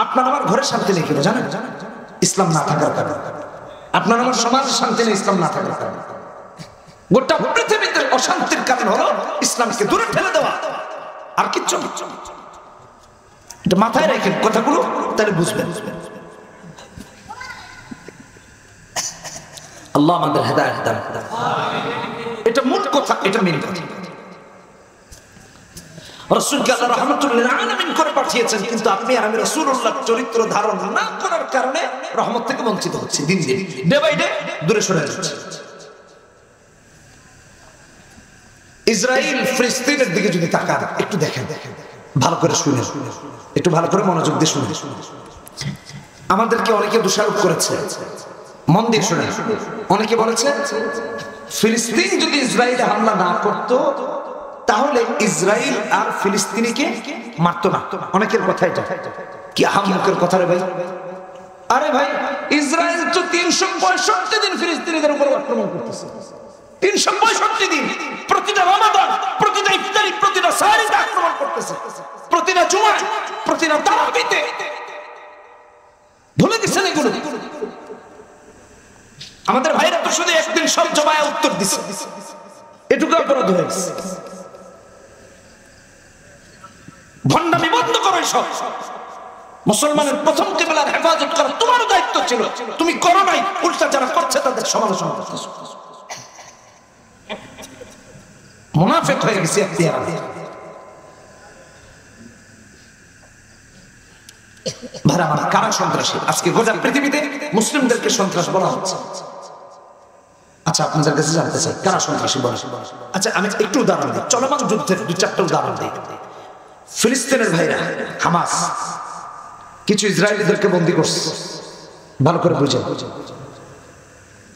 আপনার আমার ঘরে শান্তি নেই কেন জানেন? ইসলাম না থাকার কারণে। আপনার আমার সমাজে শান্তি নেই ইসলাম না থাকার কারণে। গোটা পৃথিবীতে অশান্তির কারণ হলো ইসলামকে দূরে ঠেলে দেওয়া, আর কিচ্ছু না। এটা মাথায় রেখেন কথাগুলো, তাহলে বুঝবেন। আল্লাহ আমাদের হেদায়েত দান করেন। এটা মূল কথা, এটা মেন কথা। রাসূলকে আল্লাহ রাহমাতুল লিল আলামিন করে পাঠিয়েছেন, কিন্তু আপনি আর আমি রাসূলুল্লাহর চরিত্র ধারণ না করার কারণে রহমত থেকে বঞ্চিত হচ্ছি। দিন দিন ডে বাই ডে দূরে সরে যাচ্ছে। ইসরায়েল ফিলিস্তিনের দিকে যদি তাকান, একটু দেখেন, ভালো করে শুনে, একটু ভালো করে মনোযোগ দিয়ে শুনে। আমাদেরকে অনেকে দোষারোপ করেছে, মন দিয়ে শুনে। অনেকে বলেছে ফিলিস্তিন যদি ইসরায়েলে হামলা না করতো তাহলে ইসরায়েল আর ফিলিস্তিনিকে মারতো না। অনেকের কথা এটা কি আহাম্মকের কথা রে ভাই? আরে ভাই, ইসরায়েল তো 365 দিন ফিলিস্তিনিদের উপর আক্রমণ করতেছে। 365 দিন, প্রতিটা রমাদান, প্রতিটা ইফতারি, প্রতিটা সাহরিতে আক্রমণ করতেছে, প্রতিটা জুমা, প্রতিটা তারাবিতে। ভুলে গেছেন এগুলো? আমাদের ভাইরা তো শুধু একদিন সব জবায় উত্তর দিচ্ছে, এটুকু অপরাধ হয়ে গেছে। ভণ্ডামি বন্ধ করো সব। মুসলমানের প্রথম কিবলার হেফাজত করা তোমারও দায়িত্ব ছিল, তুমি করো নাই। উল্টা যারা করছে তাদের সমালোচনা করতেছো। মুনাফিক হয়ে গেছে এখতিয়ার। ভাই আমার, কারা সন্ত্রাসী? আজকে গোটা পৃথিবীতে মুসলিমদেরকে সন্ত্রাস বলা হচ্ছে। আচ্ছা, আপনাদের কাছে জানতে চাই কারা সন্ত্রাসী বলে? আচ্ছা, আমি একটু উদাহরণ দিই, চলমান যুদ্ধের 2-4টা উদাহরণ দিই। ফিলিস্তিনের ভাইরা হামাস কিছু ইসরায়েলিদেরকে বন্দী করছে, ভালো করে বুঝে।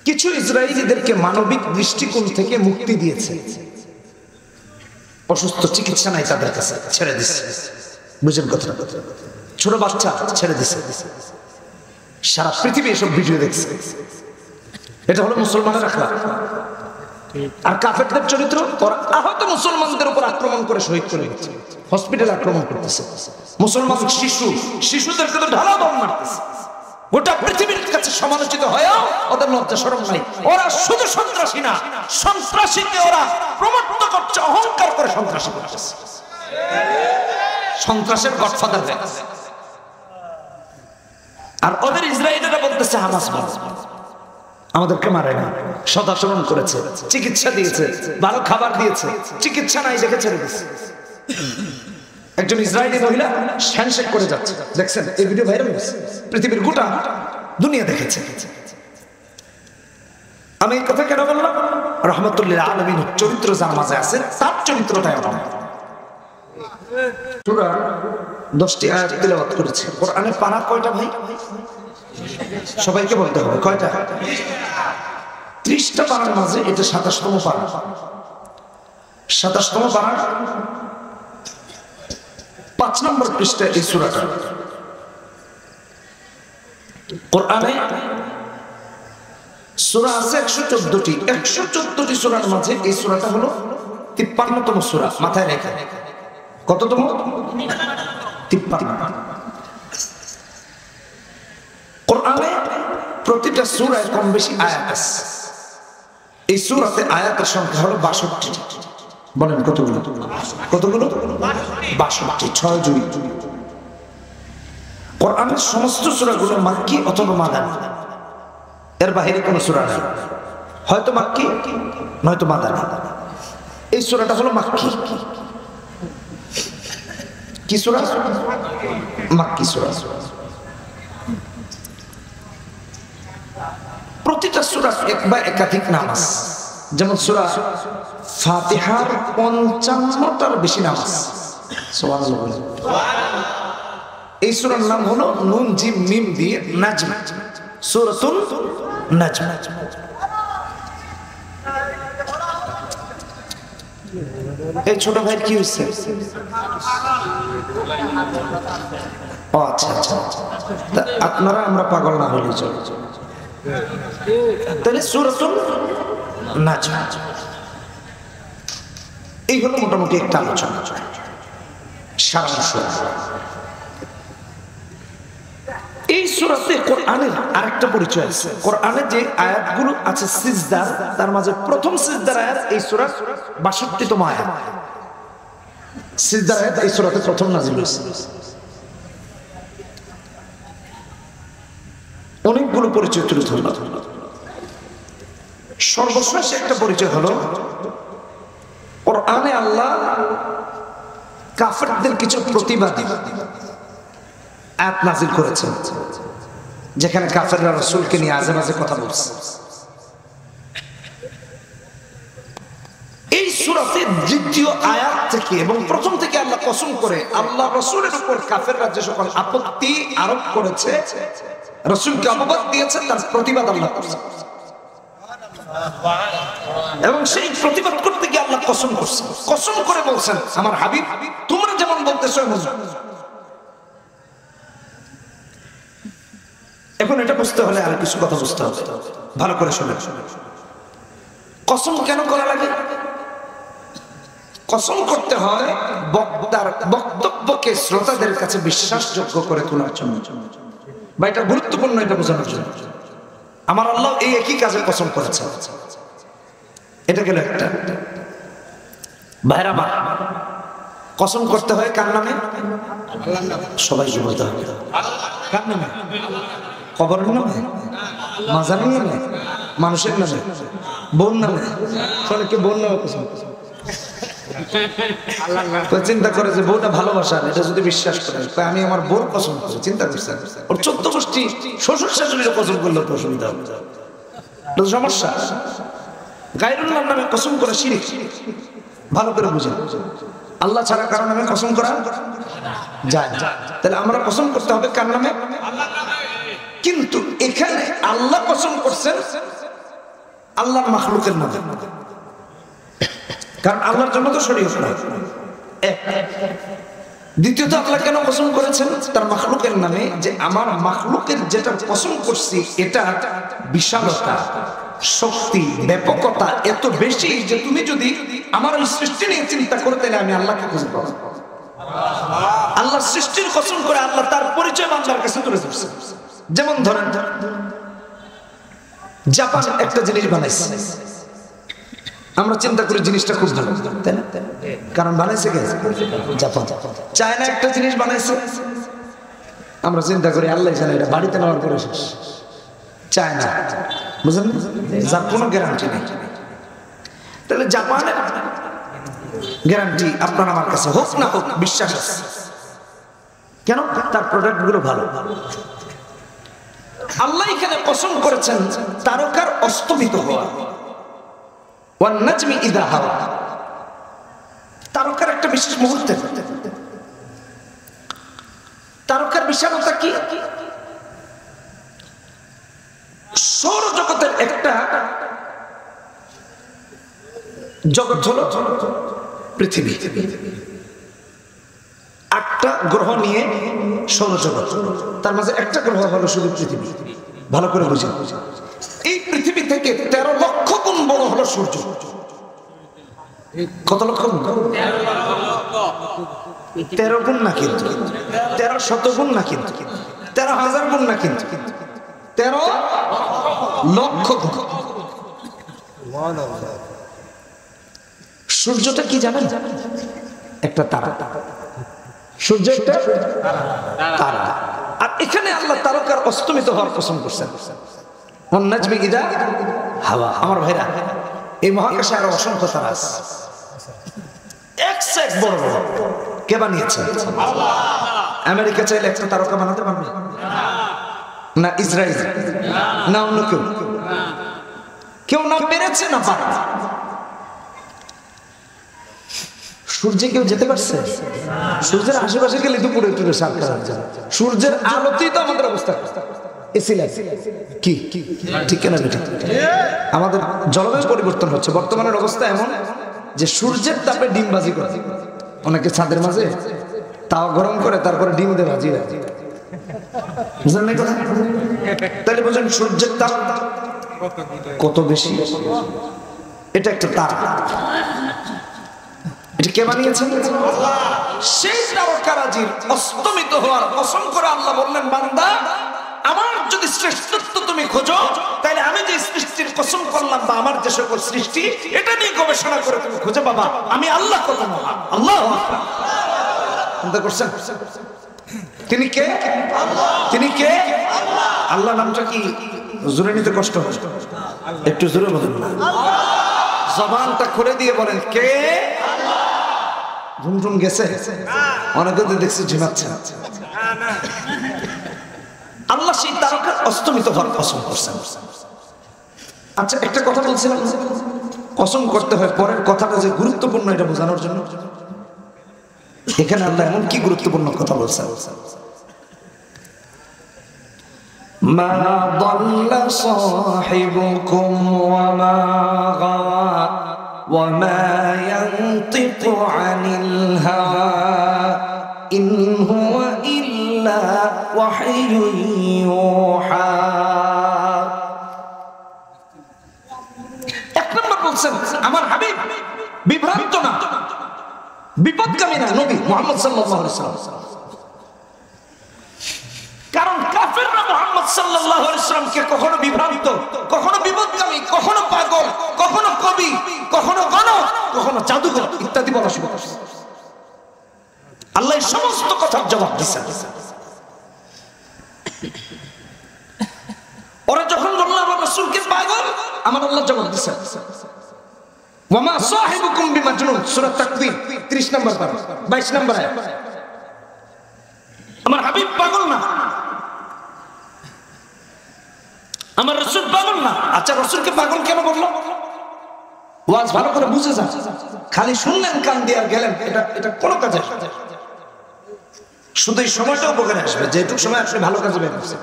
কিছু ইসরায়েলিদেরকে মানবিক দৃষ্টিকোণ থেকে মুক্তি দিয়েছে। অসুস্থ, চিকিৎসা নাই তাদের কাছে, ছেড়ে দিচ্ছে। বুঝেন কথাটা? ছোট বাচ্চা ছেড়ে দিচ্ছে। সারা পৃথিবী এসব ভিডিও দেখছে। এটা হলো মুসলমানের আখলাক। আর কাফেরদের চরিত্র, ওরা আহত মুসলমানদের উপর আক্রমণ করে শহীদ করে দিচ্ছে, হসপিটালে আক্রমণ করতেছে। মুসলমান শিশুদেরকে তো ঢালা বম মারতেছে। গোটা পৃথিবীর কাছে সমালোচিত হয়েও ওদের লজ্জা শরম নাই। ওরা শুধু সন্ত্রাসী না, সন্ত্রাসীকে ওরা প্রমোট করছে, অহংকার করে সন্ত্রাসী করতেছে। সন্ত্রাসের গডফাদার হয়ে গেছে। আর ওদের ইসরায়েলিরা বলতেছে হামাস আমাদেরকে মারে না, সদাচরণ করেছে, চিকিৎসা দিয়েছে, ভালো খাবার দিয়েছে, চিকিৎসা নাই দেখে ছেড়ে দিয়েছে। একজন ইসরায়েলি মহিলা হ্যান্ডশেক করে যাচ্ছে, দেখছেন এই ভিডিও ভাইরাল হয়েছে, পৃথিবীর গোটা দুনিয়া দেখেছে। আমি এই কথা কেন বললাম? রাহমাতুল লিল আলামিন চরিত্র যার মাঝে আছে, তার চরিত্রটাই আমার। সূরা 10টি আয়াত তেলাওয়াত করেছে। কোরআনের পারা কয়টা ভাই? সবাইকে বলতে হবে কয়টা? 30টা পারার মাঝে এটা 27তম পারা। 27তম পারা 5 নম্বর পৃষ্ঠায় এই সূরাটা। কোরআনে সূরা আছে 114টি। 114টি সূরার মাঝে এই সূরাটা হলো 53তম সূরা। মাথায় রেখে, কততম? 53। কোরআনে প্রতিটা সূরায় কম বেশি আয়াত আছে। এই সূরাতে আয়াতের সংখ্যা হলো 62টি। বলেন কতগুলো? কতগুলো? 62, 6 জুড়ি। কোরআনের সমস্ত সূরাগুলো মাক্কি অথবা মাদানী, এর বাইরে কোনো সূরা নাই। হয়তো মাক্কি নয়তো মাদানী। এই সূরাটা হলো মাক্কি। কি সূরা? মাক্কি সূরা। প্রতিটা সূরা এক বা একাধিক নাম আছে। যেমন সূরা ফাতিহার 55টার বেশি নাম আছে। সুবহানাল্লাহ। এই সূরার নাম হলো নুন জিম মিম দিয়ে নাজম, সূরাতুন নাজম। এই ছোট ভাই কি হইছে? ও আচ্ছা আচ্ছা, আপনারা আমরা পাগল না হইলে চলে। তাহলে সূরাতুন নাজম এই হলো মোটামুটি একটা আলোচনা। সারাংশ এই সূরাতে কোরআনের আরেকটা পরিচয় আছে। কোরআনে যে আয়াতগুলো আছে সিজদার, তার মাঝে প্রথম সিজদার আয়াত এই সূরার ৬২তম আয়াত। সিজদার আয়াত এই সূরাতে প্রথম নাযিল হয়েছে। অনেকগুলো পরিচয় তুলে ধরলাম। সর্বশেষ একটা পরিচয় হলো কোরআনে আল্লাহ কাফেরদের কিছু প্রতিবাদী আয়াত নাযিল করেছেন, যেখানে কাফেররা রাসূলকে নিয়ে আজে বাজে কথা বলছে। এই সূরাতে দ্বিতীয় আয়াত থেকে এবং প্রথম থেকে আল্লাহ কসম করে আল্লাহ রাসূলের উপর কাফেররা যে সকল আপত্তি আরোপ করেছে, রাসূলকে অপবাদ দিয়েছে, তার প্রতিবাদ আল্লাহ করছে। এবং সেই প্রতিবাদ করতে গিয়ে আল্লাহ কসম করছেন, কসম করে বলছেন, আমার হাবিব তোমরা যেমন বলতেছো এমন। এখন এটা বুঝতে হলে আর কিছু কথা বুঝতে হবে, ভালো করে শুনে। কসম কেন করা লাগে? কসম করতে হয় বক্তার বক্তব্যকে শ্রোতাদের কাছে বিশ্বাসযোগ্য করে তোলার জন্য, বা এটা গুরুত্বপূর্ণ এটা বোঝানোর জন্য। আমার আল্লাহ এই একই কাজে কসম করেছে। এটা গেল একটা। ভাইরা মা, কসম করতে হয় কার নামে? সবাই বলতে হবে কার নামে? কবরের নামে, মাজারের নামে, মানুষের নামে, বোন নামে। অনেকে বোন নামে কসম চিন্তা করে যে বউটা ভালোবাসা, এটা যদি বিশ্বাস করে আমি আমার বোর কসম করি, চিন্তা করছে ওর 14 গোষ্ঠী শ্বশুর শাশুড়ির কসম করলে তো অসুবিধা হবে, সমস্যা। গায়রুল্লাহর নামে কসম করা শিরক। ভালো করে বুঝেন, আল্লাহ ছাড়া কারো নামে কসম করা যায় না। তাহলে আমরা কসম করতে হবে কার নামে? কিন্তু এখানে আল্লাহ কসম করছেন আল্লাহর মাখলুকের নামে, কারণ আল্লাহর জন্য তো শরীয়ত নাই। দ্বিতীয়ত আল্লাহ কেন কসম করেছেন তার মাখলুকের নামে? যে আমার মাখলুকের যেটা কসম করছি এটা বিশালতা, শক্তি, ব্যাপকতা এত বেশি যে তুমি যদি আমার এই সৃষ্টি নিয়ে চিন্তা করো তাহলে আমি আল্লাহকে খুঁজে পাবো। আল্লাহর সৃষ্টির কসম করে আল্লাহ তার পরিচয় বান্দার কাছে তুলে ধরছে। যেমন ধরেন জাপান একটা জিনিস বানাইছে, আমরা চিন্তা করি জিনিসটা খুব ভালো, তাই না? কারণ বানাইছে কে? জাপান। চায়না একটা জিনিস বানাইছে, আমরা চিন্তা করি আল্লাহ জানে এটা বাড়িতে নেওয়ার পরে শেষ। চায়না, বুঝলেন, যার কোনো গ্যারান্টি নেই। তাহলে জাপানের গ্যারান্টি আপনার আমার কাছে হোক না হোক বিশ্বাস আছে। কেন? তার প্রোডাক্ট গুলো ভালো। আল্লাহ এখানে কসম করেছেন তারকার অস্তমিত হওয়া, ওয়ান নাজমি ইযা হাওয়া, তারকার একটা বিশেষ মুহূর্তে। তারকার বিশালতা কি? সৌরজগতের একটা জগৎ হলো পৃথিবী, 8টা গ্রহ নিয়ে সৌরজগৎ, তার মাঝে একটা গ্রহ হলো শুধু পৃথিবী। ভালো করে বুঝুন, এই পৃথিবী থেকে 13 লক্ষ গুণ বড় হলো সূর্য। কত লক্ষ? 13 গুণ না, কিন্তু 13 শত গুণ না, কিন্তু 13,000 গুণ না, কিন্তু 13 লক্ষ গুণ। সূর্যটা কি জানেন? একটা তারা। সূর্য একটা তারা। আর এখানে আল্লাহ তারকার অস্তমিত হওয়ার কসম করছেন, ওয়ান নাজমি ইযা হাওয়া। আমার ভাইরা, এই মহাকাশে আরো অসংখ্য তারা আছে, এক সেক বড় বড়। কে বানিয়েছে? আল্লাহ। আমেরিকা চাইলে একটা তারকা বানাতে পারবে না? ইসরায়েল না অন্য কেউ? কেউ না পেরেছে না পারে। সূর্যে কেউ যেতে পারছে? সূর্যের আশেপাশে গেলে দুপুরে টুরে সার করা যায়। সূর্যের আলোতেই তো আমাদের অবস্থা কি ঠিক কেন? আমাদের জলবায়ু পরিবর্তন হচ্ছে। বর্তমানের অবস্থা এমন যে সূর্যের তাপে ডিমবাজি করে, অনেকে ছাদের মাঝে তাও গরম করে তারপরে ডিম দিয়ে ভাজি হয়। বুঝলেন না কথা? তাহলে বুঝলেন সূর্যের তাপ কত বেশি। এটা একটা তাপ। এটা কে বানিয়েছেন? সেই তারকারাজির অস্তমিত হওয়ার কসম করে আল্লাহ বললেন, বান্দা শ্রেষ্ঠত্ব তুমি খোঁজো, তাহলে আমি যে সৃষ্টির কসম করলাম বা আমার যে সকল সৃষ্টি, এটা নিয়ে গবেষণা করে তুমি খুঁজে বাবা আমি আল্লাহ কত মহান। আল্লাহু আকবার। চিন্তা করছেন তিনি কে? তিনি কে? আল্লাহ নামটা কি জোরে নিতে কষ্ট হয়? একটু জোরে বলেন না, জবানটা খুলে দিয়ে বলেন কে? ঝুমঝুম গেছে, অনেকে দেখছি ঝিমাচ্ছে। আল্লাহ সেই তারকার অস্তমিত হওয়ার কসম করছেন। আচ্ছা একটা কথা বলছিলাম, কসম করতে হয় পরের কথাটা যে গুরুত্বপূর্ণ এটা বোঝানোর জন্য। এখানে আল্লাহ এমন কি গুরুত্বপূর্ণ কথা বলছেন? মা দাল্লা সাহিবুকুম ওয়া মা গাওয়া ওয়া মা ইয়ানতিকু আনিল হাওয়া ইন হুয়া ইল্লা ওয়াহয়ুন ইউহা। এক নম্বর বলছেন আমার হাবিব বিভ্রান্ত না, বিপদগামী না, নবী মুহাম্মদ সাল্লাল্লাহু আলাইহি ওয়াসাল্লাম। কারণ কাফেররা মুহাম্মদ সাল্লাল্লাহু আলাইহি ওয়াসাল্লামকে কখনো বিভ্রান্ত, কখনো বিপদগামী, কখনো পাগল, কখনো কবি, কখনো গণক, কখনো জাদুঘর ইত্যাদি বলা শুরু করছে। আল্লাহ এই সমস্ত কথার জবাব দিয়েছেন। ওরা যখন বলল আমার রাসূলকে পাগল, আমার আল্লাহ জবাব দিয়েছেন ওয়া মা সাহিবুকুম বিমাজনুন, সূরা তাকবীর 30 নম্বর পারা 22 নম্বর আয়াত। আমার হাবিব পাগল না, আমার রাসূল পাগল না। আচ্ছা রাসূলকে পাগল কেন বললো? ওয়াজ ভালো করে বুঝে যান, খালি শুনলেন কান দিয়ে আর গেলেন, এটা কোনো কাজে আসবে না। শুধু এই সময়টা উপকারে আসবে, যেটুকু সময় আসলে ভালো কাজে বের হচ্ছে।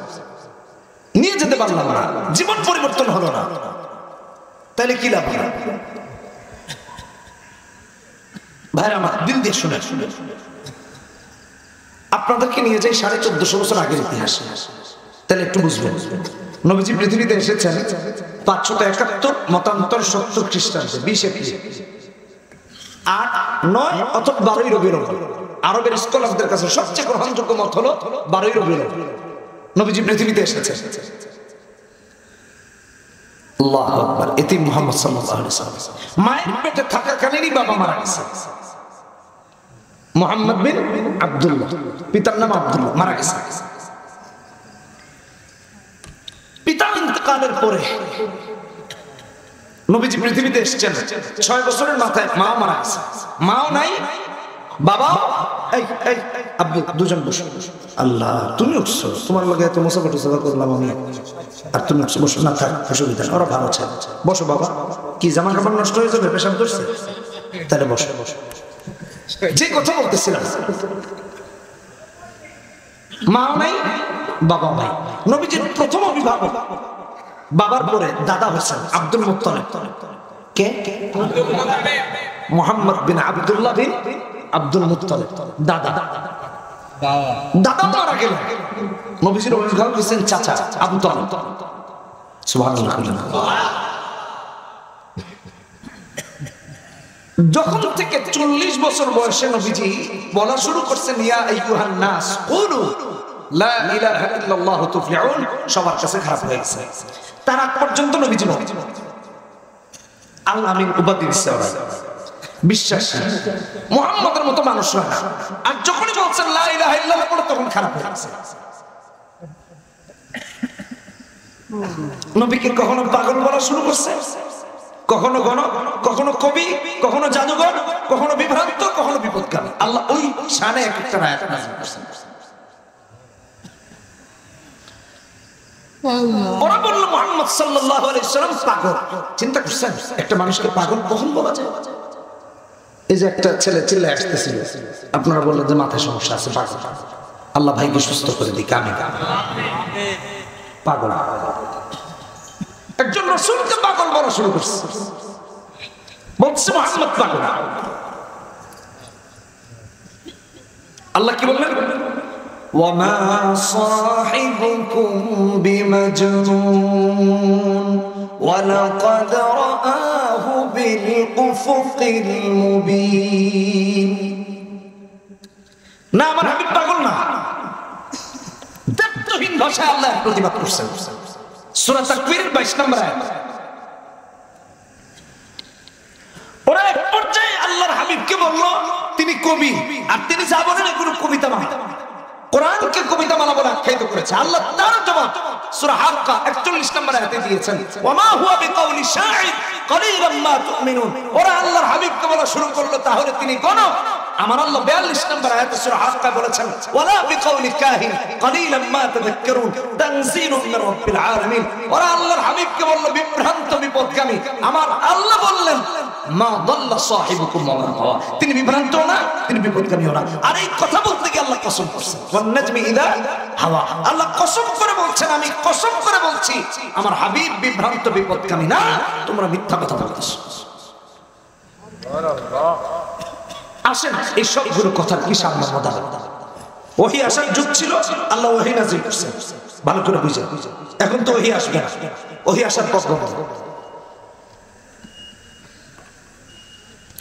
নিয়ে যেতে পারলাম না, জীবন পরিবর্তন হলো না, তাহলে কি লাভ? ভাইরা আমার দিল দিয়ে শুনে আপনাদেরকে নিয়ে যাই 1450 বছর আগের ইতিহাস, তাহলে একটু বুঝবেন। নবীজি পৃথিবীতে এসেছেন 571 মতান্তর 70 খ্রিস্টাব্দে 20 এপ্রিল 8, 9 অথবা 12 রবিউল আউয়াল। আরবের স্কলারদের কাছে সবচেয়ে গ্রহণযোগ্য মত হলো 12 রবিউল আউয়াল নবীজি পৃথিবীতে এসেছেন। আল্লাহু আকবার। এটি মুহাম্মদ সাল্লাল্লাহু আলাইহি ওয়াসাল্লাম মায়ের পেটে থাকাকালীনই বাবা মারা গেছে। মুহাম্মদ বিন আব্দুল্লাহ, পিতার নাম আব্দুল্লাহ, মারা গেছে। পিতার ইন্তেকালের পরে নবীজি পৃথিবীতে এসেছেন। 6 বছরের মাথায় মা মারা গেছে। মাও নাই, বাবা। এই আব্দুল, দুজন বসো। আল্লাহ তুমি উঠছো, তোমার লগে এত মুসাফা টুসাফা করলাম আমি, আর তুমি উঠছো, বসো না, থাক, অসুবিধা না, ওরা ভালো আছে, বসো বাবা। কি জামা কাপড় নষ্ট হয়ে যাবে, পেশাব করছে? তাহলে বসো। যে কথা বলতেছিলাম, মাও নাই, বাবা নাই। নবীজির প্রথম অভিভাবক বাবার পরে দাদা হচ্ছেন আব্দুল মুত্তালিব। কে? মুহাম্মদ বিন আব্দুল্লাহ বিন আব্দুল মুত্তালিব, দাদা। দাদা মারা গেল, নবীজির অভিভাবক হচ্ছেন চাচা আবু তালিব। সুবহানাল্লাহ। যখন থেকে 40 বছর বয়সে নবীজি বলা শুরু করছেন ইয়া আইয়ুহান নাস কুলু লা ইলাহা ইল্লাল্লাহু তুফলিহুন, সবার কাছে খারাপ হয়ে গেছে। তার আগ পর্যন্ত নবীজি আল আমিন উপাধি দিচ্ছে ওরা, বিশ্বাসী মুহাম্মদের মতো মানুষ না। আর যখনই বলছেন লা ইলাহা ইল্লাল্লাহ তখন খারাপ হয়ে গেছে। নবীকে কখনো পাগল বলা শুরু করছে, কখনো গণক, কখনো কবি, কখনো জাদুঘর, কখনো বিভ্রান্ত, কখনো বিপদগামী। আল্লাহ ওই শানে এক একটা আয়াত নাযিল করেছেন। ওরা বলল মুহাম্মদ সাল্লাল্লাহু আলাইহি ওয়াসাল্লাম পাগল। চিন্তা করছেন একটা মানুষকে পাগল কখন বলা যায়? এই যে একটা ছেলে চিল্লায় আসতেছিল, আপনারা বললেন যে মাথায় সমস্যা আছে, পাগল। আল্লাহ ভাইকে সুস্থ করে দিক, আমিন। পাগল, একজন রাসূলকে পাগল বলা শুরু করছে, বলছে মুহাম্মদ পাগল। আল্লাহ কি বললেন? ওয়া মা সাহিবুকুম বিমাজনুন ওয়া লাকাদ রাআহু বিল উফুকিল মুবিন। না, আমার হাবিব পাগল না, দায়িত্বহীন ভাষায় আল্লাহ প্রতিবাদ করছেন। সূরা তাকবীরের 22 নম্বর আয়াত। ওরা এক পর্যায়ে আল্লাহর হাবিবকে বলল তিনি কবি, আর তিনি যা বলেন এগুলো কবিতা মানে, কোরআনকে কবিতা মানা বলে আখ্যায়িত করেছে। আল্লাহ তার জবাব সূরা হাক্কা 41 নম্বর আয়াতে দিয়েছেন, ওয়ামা হুয়া বিকাউলি শাইর কলিলাম মা তুমিনুন। ওরা আল্লাহর হাবিবকে বলা শুরু করলো তাহলে তিনি গণক। আমার আল্লাহ 42 নম্বর আয়াতে সূরা হাক্কা বলেছেন, ওয়ালা বিকাউলি কাহিন কলিলাম মা তাযাক্কারুন তানজিলুম মির রাব্বিল আলামিন। ওরা আল্লাহর হাবিবকে বলল বিভ্রান্ত বিপদগামী। আমার আল্লাহ বললেন মা দাল্লা সাহিবুকুম ওয়া মা গাওয়া, তিনি বিভ্রান্ত না, তিনি বিপদগামীও না। আর এই কথা বলতে গিয়ে আল্লাহ কসম করছেন, ওয়ান নাজমি ইযা হাওয়া। আল্লাহ কসম করে বলছেন, আমি কসম করে বলছি আমার হাবিব বিভ্রান্ত বিপদগামী না, তোমরা মিথ্যা কথা বলতেছো। আসেন এই সবগুলো কথার কি সামনে মোদাবেক। ওহী আসার যুগ ছিল, আল্লাহ ওহী নাযিল করছেন, ভালো করে বুঝেন। এখন তো ওহী আসবে না, ওহী আসার পর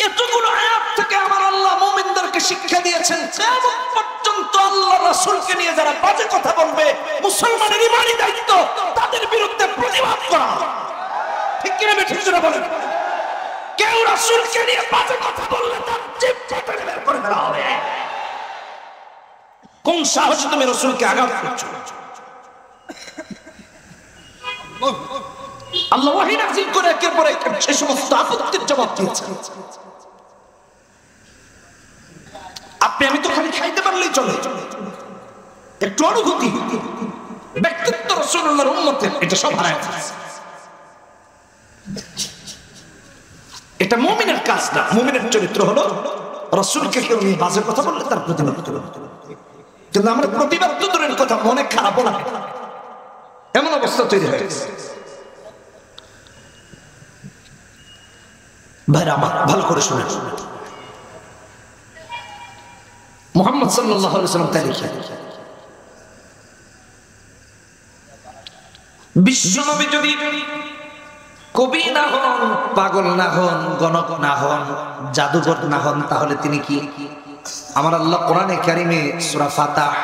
এতগুলো আয়াত থেকে আমার আল্লাহ মুমিনদেরকে শিক্ষা দিয়েছেন, কিয়ামত পর্যন্ত আল্লাহ রাসূলকে নিয়ে যারা বাজে কথা বলবে, মুসলমানের ঈমানি দায়িত্ব তাদের বিরুদ্ধে প্রতিবাদ করা। ঠিক কি না ঠিক করে বলেন? কেউ রাসূলকে নিয়ে বাজে কথা বললে তার জিভ কেটে বের করে দেওয়া হবে। কোন সাহসে তুমি রাসূলকে আঘাত করছো? আল্লাহ ওহী নাযিল করে একের পর এক সেই সমস্ত আপত্তির জবাব দিয়েছেন। আপনি আমি তো খালি খাইতে পারলেই চলে, একটু অনুভূতি ব্যক্তিত্ব রাসূলুল্লাহর উম্মতের এটা সব হারায় ফেলেছে। এটা মুমিনের কাজ না। মুমিনের চরিত্র হলো রাসূলকে কেউ নিয়ে বাজে কথা বললে তার প্রতিবাদ করবে। কিন্তু আমরা প্রতিবাদ তো দূরের কথা, মনে খারাপ লাগে, এমন অবস্থা তৈরি হয়ে গেছে। ভাইরা আমার ভালো করে শুনে, মুহাম্মদ সাল্লাল্লাহু আলাইহি ওয়াসাল্লাম তাই লিখেন, বিশ্বনবী যদি কবি না হন, পাগল না হন, গণক না হন, জাদুঘর না হন, তাহলে তিনি কি? আমার আল্লাহ কোরআনে কারিমে সূরা ফাতাহ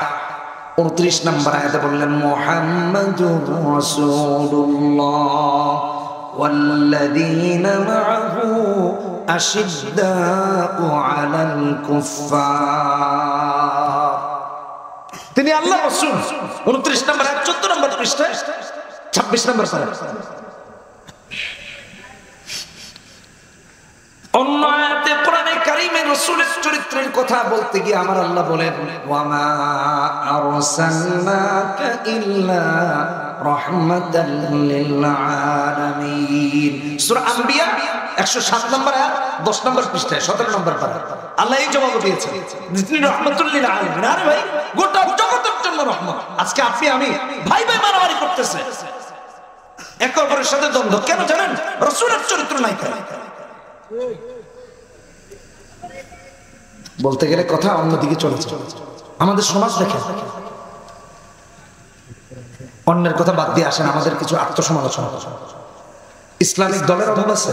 29 নম্বর আয়াতে বললেন, মুহাম্মাদুর রাসূলুল্লাহ ওয়াল্লাযীনা মাআহু আশিদ্দাউ আলাল কুফফার। তিনি আল্লাহর রাসূল। 29 নম্বর আয়াত 14 নম্বর পৃষ্ঠায় 26 নম্বর পারা। অন্য আয়াতে কোরআনে কারীমে রাসূলের চরিত্রের কথা বলতে গিয়ে আমার আল্লাহ বলেন, ওয়ামা আরসালনাকা ইল্লা রাহমাতাল লিল আলামিন। সূরা আম্বিয়া 107 নম্বর আয়াত 10 নম্বর পৃষ্ঠায় 17 নম্বর পারা। আল্লাহ এই জবাব দিয়েছেন, তিনি রাহমাতুল লিল আলামিন। আরে ভাই, গোটা জগতের জন্য রহমত। আজকে আপনি আমি ভাই ভাই মারামারি করতেছে, একে অপরের সাথে দ্বন্দ্ব, কেন জানেন? রাসূলের চরিত্র নাই। বলতে গেলে কথা অন্যদিকে চলেছে। আমাদের সমাজ দেখে, অন্যের কথা বাদ দিয়ে আসেন, আমাদের কিছু আত্মসমালোচনা। ইসলামিক দলের অভাব আছে,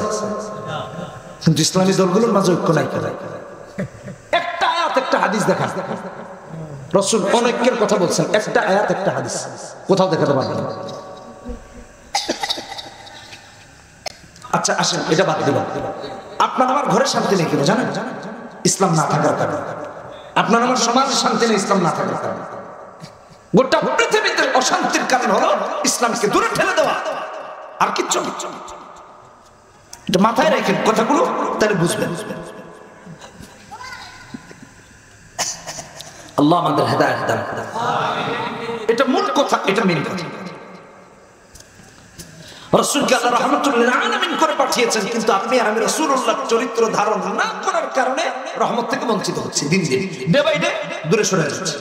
কিন্তু ইসলামী দলগুলোর মাঝে ঐক্য নাই। একটা আয়াত একটা হাদিস দেখা, রাসূল অনেকের কথা বলছেন, একটা আয়াত একটা হাদিস কোথাও দেখাতে পারবেন না। আচ্ছা আসেন, এটা বাদ দিলাম। আপনার আমার ঘরে শান্তি নেই কেন জানেন? ইসলাম না থাকার কারণে। আপনার আমার সমাজে শান্তি নেই ইসলাম না থাকার কারণে। গোটা পৃথিবীতে অশান্তির কারণ হলো ইসলামকে দূরে ঠেলে দেওয়া, আর কিচ্ছু না। এটা মাথায় রাখেন কথাগুলো, তাহলে বুঝবেন। আল্লাহ আমাদের হেদায়েত দান করেন। এটা মূল কথা, এটা মেইন কথা। রাসূলকে আল্লাহ রাহমাতুল লিল আলামিন করে পাঠিয়েছেন, কিন্তু আপনি আর আমি রাসূলুল্লাহর চরিত্র ধারণ না করার কারণে রহমত থেকে বঞ্চিত হচ্ছি। দিন দিন ডে বাই ডে দূরে সরে যাচ্ছে।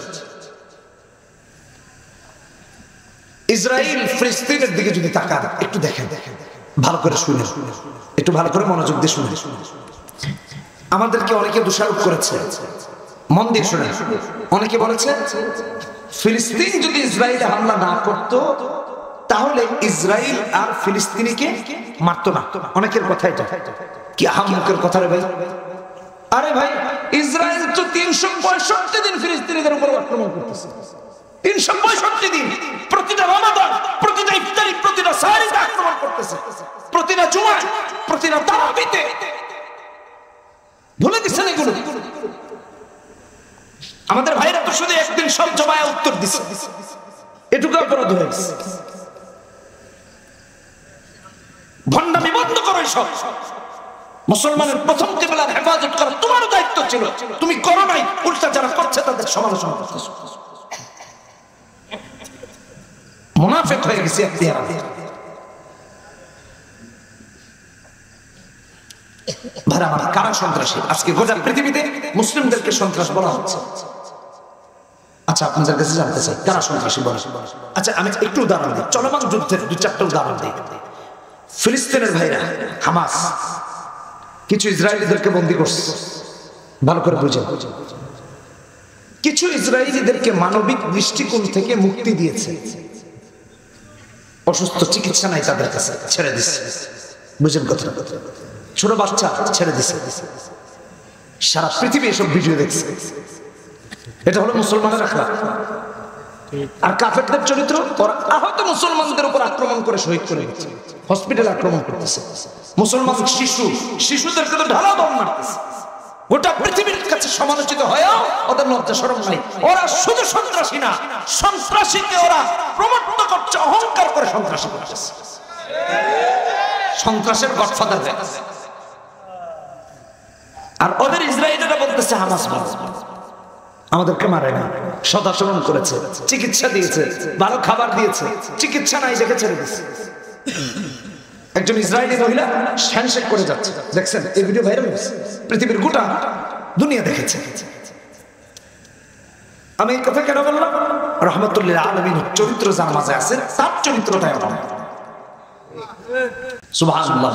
ইসরায়েল ফিলিস্তিনের দিকে যদি তাকান, একটু দেখেন, ভালো করে শুনে, একটু ভালো করে মনোযোগ দিয়ে শুনে। আমাদেরকে অনেকে দোষারোপ করেছে, মন দিয়ে শুনে। অনেকে বলেছে ফিলিস্তিন যদি ইসরায়েলে হামলা না করতো তাহলে ইসরায়েল আর ফিলিস্তিনিকে মারতো না। অনেকের কথা এটা কি আহাম্মকের কথা রে ভাই? আরে ভাই, ইসরায়েল তো 365 দিন ফিলিস্তিনিদের উপর আক্রমণ করতেছে। 365 দিন দিচ্ছে, এটুকু অপরাধ হয়ে গেছে। ভণ্ডামি বন্ধ করো সব। মুসলমানের প্রথম কিবলার হেফাজত করা তোমারও দায়িত্ব ছিল, তুমি করো নাই, উল্টা যারা করছে তাদের সমালোচনা করতেছো। মুনাফিক হয়ে গেছে এখতিয়ার। ভাই আমার, কারা সন্ত্রাসী? আজকে গোটা পৃথিবীতে মুসলিমদেরকে সন্ত্রাস বলা হচ্ছে। আচ্ছা, আপনাদের কাছে জানতে চাই কারা সন্ত্রাসী বলে? আচ্ছা, আমি একটু উদাহরণ দিই, চলমান যুদ্ধের 2-4টা উদাহরণ দিই। ফিলিস্তিনের ভাইরা হামাস কিছু ইসরায়েলিদেরকে বন্দী করছে, ভালো করে বুঝে। কিছু ইসরায়েলিদেরকে মানবিক দৃষ্টিকোণ থেকে মুক্তি দিয়েছে, অসুস্থ, চিকিৎসা নাই তাদের কাছে, ছেড়ে দিচ্ছে। বুঝেন কথা? ছোট বাচ্চা ছেড়ে দিছে। সারা পৃথিবী এসব ভিডিও দেখছে। এটা হলো মুসলমানের আখলাক। আর কাফেরদের চরিত্র, ওরা আহত মুসলমানদের উপর আক্রমণ করে শহীদ করে দিচ্ছে, হসপিটালে আক্রমণ করতেছে। মুসলমান শিশুদেরকে তো ঢালা বম মারতেছে। গোটা পৃথিবীর কাছে সমালোচিত হয়েও ওদের লজ্জা শরম নাই। ওরা শুধু সন্ত্রাসী না, সন্ত্রাসীকে ওরা প্রমোট করছে, অহংকার করে সন্ত্রাসী করতেছে। সন্ত্রাসের গডফাদার হয়ে গেছে। আর ওদের ইসরায়েলিরা বলতেছে হামাস আমাদেরকে মারে না, সদাচরণ করেছে, চিকিৎসা দিয়েছে, ভালো খাবার দিয়েছে, চিকিৎসা নাই দেখে ছেড়ে দিয়েছে। একজন ইসরায়েলি মহিলা হ্যান্ডশেক করে যাচ্ছে, দেখছেন এই ভিডিও ভাইরাল হয়েছে, পৃথিবীর গোটা দুনিয়া দেখেছে। আমি এই কথা কেন বললাম? রহমতুল্লিল আলামিন চরিত্র যার মাঝে আছে, তার চরিত্রটাই আমার। সুবহানাল্লাহ।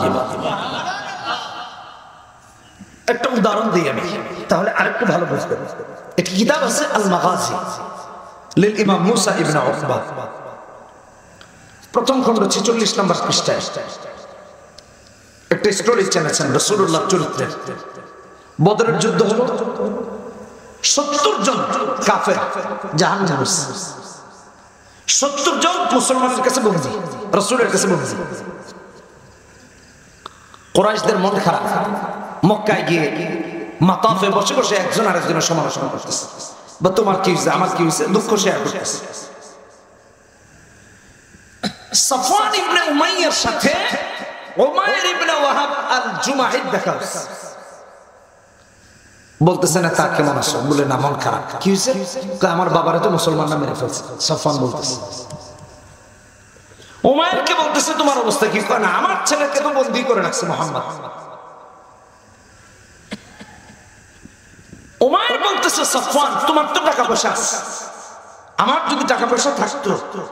একটা উদাহরণ দিই আমি, তাহলে আরেকটু ভালো বুঝবেন। একটি কিতাব আছে আল মাগাজি লিল ইমাম মুসা ইবনে উকবা, প্রথম খণ্ড 46 নম্বর পৃষ্ঠায় একটা স্টোরি জানাচ্ছেন রাসূলুল্লাহ চরিত্রের। বদরের যুদ্ধ হলো, 70 জন কাফের জাহান্নামে, 70 জন মুসলমানের কাছে বন্দী, রাসূলের কাছে বন্দী। কুরাইশদের মন খারাপ, মক্কায় গিয়ে মাতাফে বসে বসে একজন আরেকজনের সমালোচনা করতেছে, বা তোমার কি হয়েছে, আমার কি হয়েছে, দুঃখ শেয়ার করতেছে। সাফওয়ান ইবনে উমাইয়ার সাথে উমাইর ইবনে ওয়াহাব আল জুমাহি দেখা হয়েছে। বলতেছে না তা কেমন আছো? বলে না মন খারাপ। কি হয়েছে? আমার বাবারে তো মুসলমানরা মেরে ফেলছে। সাফওয়ান বলতেছে, উমাইরকে বলতেছে তোমার অবস্থা কি? না আমার ছেলেকে তো বন্দী করে রাখছে মুহাম্মদ। উমাইর বলতেছে সাফওয়ান তোমার তো টাকা পয়সা আছে, আমার যদি টাকা পয়সা থাকতো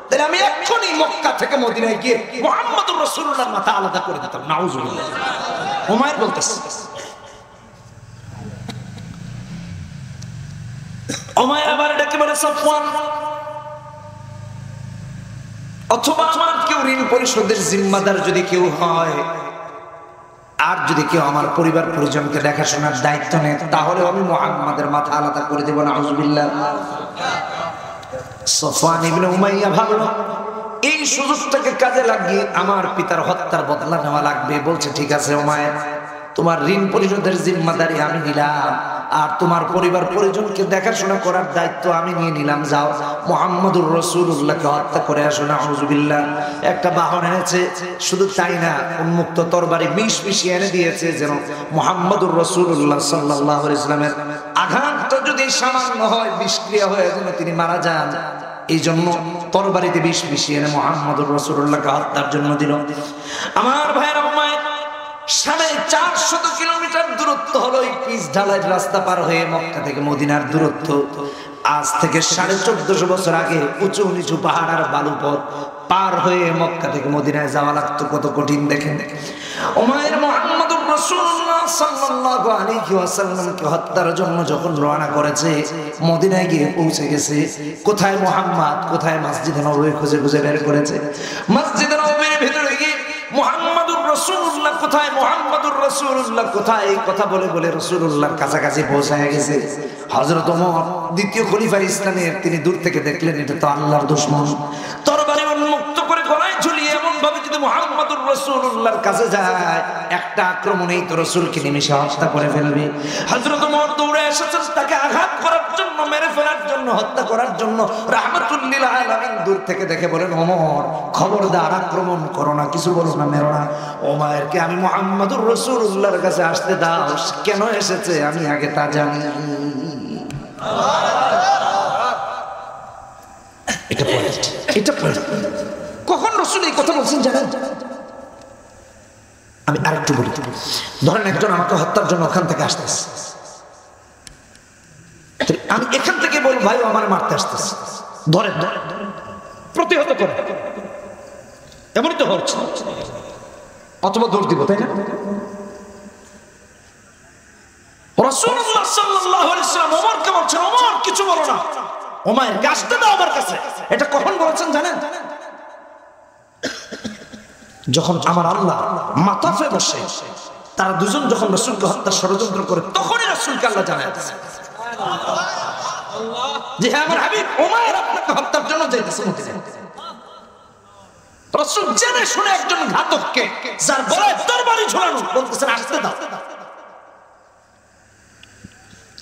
তাহলে আমি এক্ষুনি মক্কা থেকে মদিনায় গিয়ে মুহাম্মদুর রাসূলুল্লাহর মাথা আলাদা করে দিতাম। নাউজুবিল্লাহ। উমাইর বলতেছে, উমাইর আবার ডেকে বলে সাফওয়ান, অথবা আমার কেউ ঋণ পরিশোধের জিম্মাদার যদি কেউ হয়, আর যদি কেউ আমার পরিবার পরিজনকে দেখাশোনার দায়িত্ব নেয়, তাহলে আমি মুহাম্মাদের মাথা আলাদা করে দেব। নাউজুবিল্লাহ। সাফওয়ান ইবনে উমাইয়া ভাবলো এই সুযোগটাকে কাজে লাগিয়ে আমার পিতার হত্যার বদলা নেওয়া লাগবে। বলছে ঠিক আছে উমাইর, তোমার ঋণ পরিশোধের জিম্মাদারি আমি নিলাম, আর তোমার পরিবার পরিজনকে দেখাশোনা করার দায়িত্ব আমি নিয়ে নিলাম। যাও মুহাম্মদুর রাসূলুল্লাহকে হত্যা করে আসো। নাউজুবিল্লাহ। একটা বাহন এনেছে, শুধু তাই না উন্মুক্ত তরবারি বিষ মিশিয়ে এনে দিয়েছে, যেন মুহাম্মদুর রাসূলুল্লাহ সাল্লাল্লাহু আলাইহি ওয়াসাল্লামের আঘাতটা যদি সামান্য হয়, বিষক্রিয়া হয়ে যেন তিনি মারা যান। এই জন্য তরবারিতে বিষ মিশিয়ে এনে মুহাম্মদুর রাসূলুল্লাহকে হত্যার জন্য দিল। আমার ভাইরা, উমাইর 450 কিলোমিটার দূরত্ব হলো এই পিচ ঢালাইয়ের রাস্তা পার হয়ে মক্কা থেকে মদিনার দূরত্ব। আজ থেকে 1450 বছর আগে উঁচু নিচু পাহাড় আর বালুপথ পার হয়ে মক্কা থেকে মদিনায় যাওয়া লাগতো, কত কঠিন দেখেন। উমাইর মুহাম্মদুর রাসূলুল্লাহ সাল্লাল্লাহু আলাইহি ওয়াসাল্লামকে হত্যার জন্য যখন রওনা করেছে, মদিনায় গিয়ে পৌঁছে গেছে। কোথায় মুহাম্মদ, কোথায় মসজিদে নববী খুঁজে খুঁজে বের করেছে। মসজিদে নববীর ভিতরে গিয়ে মুহাম্মদুর রাসূলুল্লাহ কোথায়, মুহাম্মদুর রাসূলুল্লাহ কোথায়, এই কথা বলে বলে রাসূলুল্লাহর কাছাকাছি পৌঁছায় গেছে। হযরত ওমর দ্বিতীয় খলিফা ইসলামের, তিনি দূর থেকে দেখলেন এটা তো আল্লাহর দুশমন। তরবারি উন্মুক্ত করে গলায় ঝুলিয়ে এমন ভাবে যদি মুহাম্মদুর রাসূলুল্লাহর কাছে যায়, একটা আক্রমণেই তো রাসূলকে নিমেষে হত্যা করে ফেলবে। হযরত ওমর দৌড়ে এসেছেন তাকে আঘাত করার জন্য। মেরে ফেলার জন্য, হত্যা করার জন্য রাহমাতুল লিল আলামিন দূর থেকে দেখে বলেন, ওমর খবরদার আক্রমণ করো না, কিছু বলো না, মেরো না। ওমরকে আমি মুহাম্মদুর রাসূলুল্লাহর কাছে আসতে দাও, কেন এসেছে আমি আগে তা জানি। এটা পয়েন্ট, এটা পয়েন্ট। কখন রাসূল এই কথা বলছেন জানেন? আমি আরেকটু বলি, ধরেন একজন আমাকে হত্যার জন্য ওখান থেকে আসতেছে, আমি এখান থেকে বলবো ভাই ও আমার মারতে আসতেছে, ধরেন প্রতিহত করে, এমনই তো হচ্ছে, অথবা দৌড় দিব, তাই না? রাসূলুল্লাহ সাল্লাল্লাহু আলাইহি ওয়াসাল্লাম ওমরকে বলছেন, ওমর কিছু বলো না, ওমর আসতে দাও আমার কাছে। এটা কখন বলেছেন জানেন? যখন আমার আল্লাহ মাতাফে বসে তারা দুজন যখন রাসূলকে হত্যার ষড়যন্ত্র করে, তখনই রাসূলকে আল্লাহ জানায় দিয়েছেন যে হ্যাঁ আমার হাবিব ওমর আপনাকে হত্যার জন্য যাইতেছে মদিনায়। রাসূল জেনে শুনে একজন ঘাতককে, যার গলায় তরবারি ঝোলানো, বলতেছেন আসতে দাও।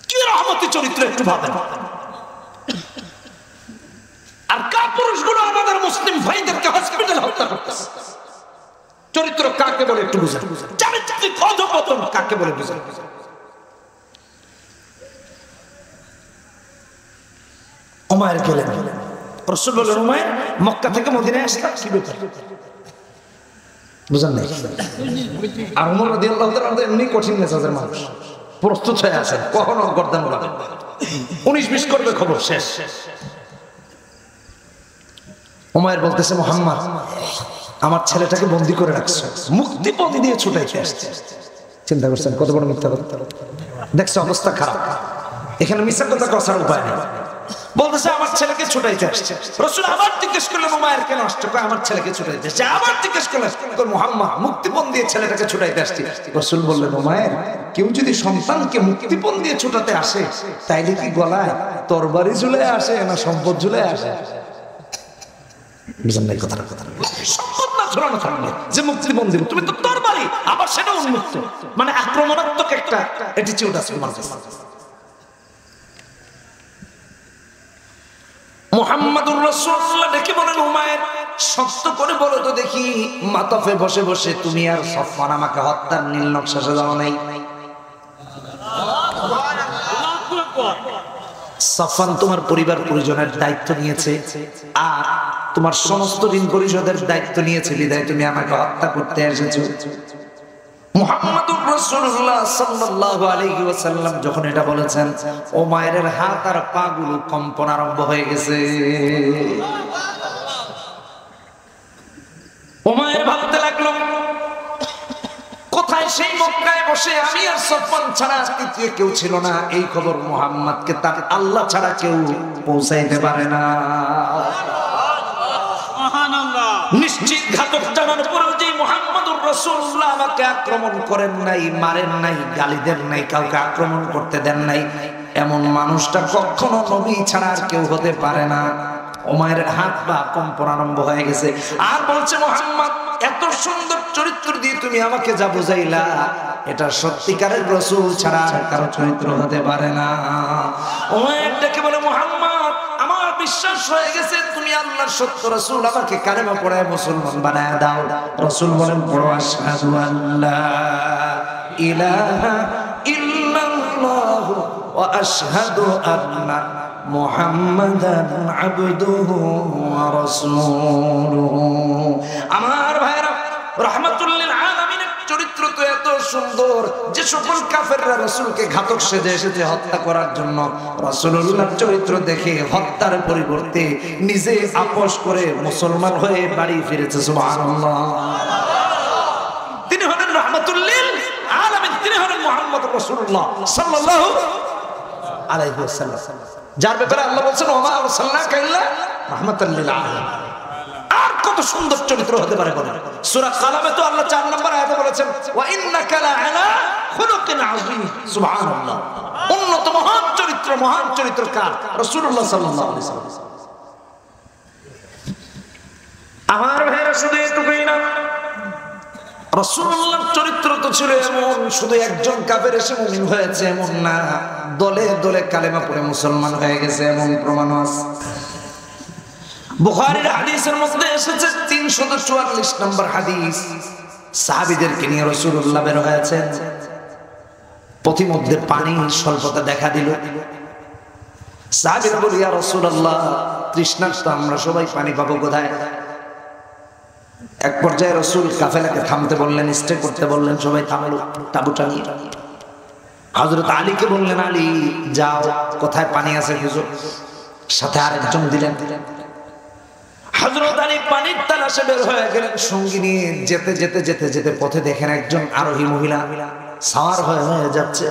কি রহমতি চরিত্র একটু ভাবেন। আর কাপুরুষগুলো আমাদের মুসলিম ভাইদেরকে হসপিটালে হত্যা করতেছে। চরিত্র কাকে বলে একটু বুঝেন, চারিত্রিক অধঃপতন কাকে বলে বুঝেন। উমাইর গেলেন, রাসূল বললেন উমাইর মক্কা থেকে মদিনায় আসলাম, কি ব্যাপার বুঝেন নাই? আর ওমর রাদিয়াল্লাহু তাআলা এমনি কঠিন মেজাজের মানুষ, প্রস্তুত হয়ে আছেন, কখনো গর্দান উড়াবে, 19-20 করবে, খবর শেষ। উমাইর বলতেছে, মুহাম্মদ আমার ছেলেটাকে বন্দী করে রাখছে, মুক্তিপণ দিয়ে ছুটাইতে আসছে। চিন্তা করছেন কত বড় মিথ্যা কথা। দেখছে অবস্থা খারাপ, এখানে মিথ্যা কথা করার উপায় নেই। বলতেছে আমার ছেলেকে ছুটাইতে আসছে। রাসূল আবার জিজ্ঞেস করলেন উমাইর কেন আসছে? কয় আমার ছেলেকে ছুটাইতে আসছে। আবার জিজ্ঞেস করলেন, কয় মুহাম্মদ মুক্তিপণ দিয়ে ছেলেটাকে ছুটাইতে আসছে। রাসূল বললেন উমাইর কেউ যদি সন্তানকে মুক্তিপণ দিয়ে ছুটাতে আসে, তাইলে কি গলায় তরবারি ঝুলে আসে না সম্পদ ঝুলে আসে? বুঝেন নাই কথাটা? সম্পদ না ঝুলানো থাকলে যে মুক্তিপণ দিব, তুমি তো তরবারি, আবার সেটা উন্মুক্ত, মানে আক্রমণাত্মক একটা অ্যাটিটিউড আছে তোমার কাছে। মুহাম্মাদুর রাসূলুল্লাহ ডেকে বলেন উমাইর সত্য করে বলো তো দেখি, মাতাফে বসে বসে তুমি আর সফওয়ান আমাকে হত্যার নীল নকশা সাজাও নাই? সফওয়ান তোমার পরিবার পরিজনের দায়িত্ব নিয়েছে, আর তোমার সমস্ত ঋণ পরিশোধের দায়িত্ব নিয়েছে, বিধায় তুমি আমাকে হত্যা করতে এসেছো। মুহাম্মাদুর রাসূলুল্লাহ সাল্লাল্লাহু আলাইহি ওয়াসাল্লাম যখন এটা বলেছেন, উমাইরের হাত আর পা গুলো কম্পন আরম্ভ হয়ে গেছে। উমাইর ভাবতে লাগলো, কোথায় সেই মক্কায় বসে আমি আর সফওয়ান ছাড়া তৃতীয় কেউ ছিল না, এই খবর মুহাম্মদকে তার আল্লাহ ছাড়া কেউ পৌঁছাইতে পারে না। নিশ্চিত ঘাতক জানার পরেও যে মুহাম্মাদুর রাসূলুল্লাহ আমাকে আক্রমণ করেন নাই, মারেন নাই, গালি দেন নাই, কাউকে আক্রমণ করতে দেন নাই, এমন মানুষটা কখনো নবী ছাড়া আর কেউ হতে পারে না। উমাইরের হাত পা কম্পন আরম্ভ হয়ে গেছে, আর বলছে মুহাম্মদ এত সুন্দর চরিত্র দিয়ে তুমি আমাকে যা বুঝাইলা, এটা সত্যিকারের রাসূল ছাড়া কারো চরিত্র হতে পারে না। উমাইর ডেকে বলে, মুহাম্মদ আমার বিশ্বাস হয়ে গেছে তুমি আল্লাহর সত্য রাসূল, আমাকে কালেমা পড়ায় মুসলমান বানায় দাও। রাসূল বলেন, পড়ো আশহাদু আল্লা ইলাহা ইল্লাল্লাহ ওয়া আশহাদু আন্না মুহাম্মাদান আবদুহু ওয়া রাসূলুহু। আমার ভাইরা, রাহমাতুল লিল আলামিনের চরিত্র তো এত সুন্দর যে সকল কাফেররা রাসূলকে ঘাতক সেজে এসেছে হত্যা করার জন্য, রাসূলুল্লাহর চরিত্র দেখে হত্যার পরিবর্তে নিজে আপোষ করে মুসলমান হয়ে বাড়ি ফিরেছে। সুবহানাল্লাহ। তিনি হলেন রাহমাতুল লিল আলামিন, তিনি হলেন মুহাম্মদুর রাসূলুল্লাহ সাল্লাল্লাহু আলাইহি ওয়াসাল্লাম, যার ব্যাপারে আল্লাহ বলছেন ওয়া মা আরসালনাকা ইল্লা রাহমাতাল লিল আলামিন। আর কত সুন্দর চরিত্র হতে পারে বলেন। সূরা কালামে তো আল্লাহ 4 নম্বর আয়াতে বলেছেন ওয়া ইন্নাকা লাআলা খুলুকিন আযীম। সুবহানাল্লাহ। উন্নত মহান চরিত্র, মহান চরিত্র কার? রাসূলুল্লাহ সাল্লাল্লাহু আলাইহি ওয়াসাল্লাম। আমার ভাইরা শুধু এটুকুই না, রাসূলুল্লাহর চরিত্র তো ছিল এমন শুধু একজন কাফের এসে মুমিন হয়েছে এমন না, দলে দলে কালেমা পড়ে মুসলমান হয়ে গেছে, এমন প্রমাণ আছে। বুখারীর হাদিসের মধ্যে এসেছে 344 নম্বর হাদিস, সাহাবীদেরকে নিয়ে রাসূলুল্লাহ বের হয়েছেন, পথিমধ্যে পানি স্বল্পতা দেখা দিল। সাহাবীরা বলে, ইয়া রাসূলুল্লাহ, তৃষ্ণার্ত আমরা সবাই, পানি পাবো কোথায়? এক পর্যায়ে রাসূল কাফেলাকে থামতে বললেন, স্টে করতে বললেন, সবাই থামলো তাঁবুটা নিয়ে। হযরত আলীকে বললেন, আলী যাও, কোথায় পানি আছে খুঁজো। সাথে আরেকজন দিলেন। হযরত আলী পানির তালাশে বের হয়ে গেলেন সঙ্গী নিয়ে। যেতে যেতে যেতে যেতে পথে দেখেন একজন আরোহী মহিলা সাওয়ার হয়ে হয়ে যাচ্ছে।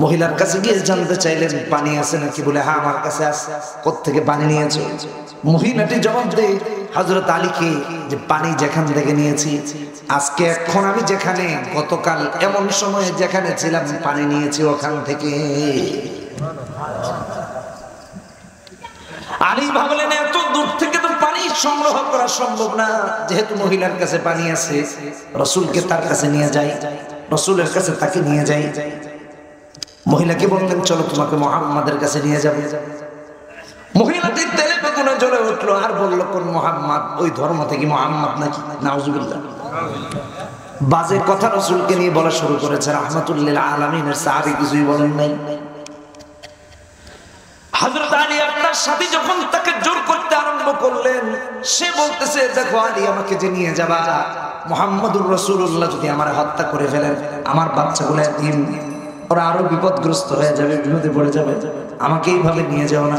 মহিলার কাছে গিয়ে জানতে চাইলেন, পানি আছে নাকি? বলে, হ্যাঁ আমার কাছে আছে। কোত্থেকে পানি নিয়েছো? মহিলাটি জবাব দেয় হযরত আলীকে যে পানি যেখান থেকে নিয়েছি, আজকে এখন আমি যেখানে, গতকাল এমন সময়ে যেখানে ছিলাম পানি নিয়েছি ওখান থেকে। আলী ভাবলেন, এত দূর থেকে তো পানি সংগ্রহ করা সম্ভব না, যেহেতু মহিলার কাছে পানি আছে, রাসূলকে তার কাছে নিয়ে যাই, রাসূলের কাছে তাকে নিয়ে যাই। মহিলাকে বললেন, চলো তোমাকে মুহাম্মাদের কাছে নিয়ে যাবে। মহিলাটি তেলে বেগুনে জ্বলে উঠলো আর বলল, কোন মুহাম্মদ? ওই ধর্ম থেকে মুহাম্মদ নাকি? নাউজুবিল্লাহ। বাজে কথা রাসূলকে নিয়ে বলা শুরু করেছে। রাহমাতুল লিল আলামিনের সাহাবী কিছুই বলেন নাই। হযরত আলী আপনার সাথী যখন তাকে জোর করতে আরম্ভ করলেন, সে বলতেছে, দেখো আলী, আমাকে যে নিয়ে যাবা, মুহাম্মদুর রাসূলুল্লাহ যদি আমার হত্যা করে ফেলেন, আমার বাচ্চাগুলো এতিম, ওরা আরো বিপদগ্রস্ত হয়ে যাবে, বিপদে পড়ে যাবে, আমাকে এইভাবে নিয়ে যাও না।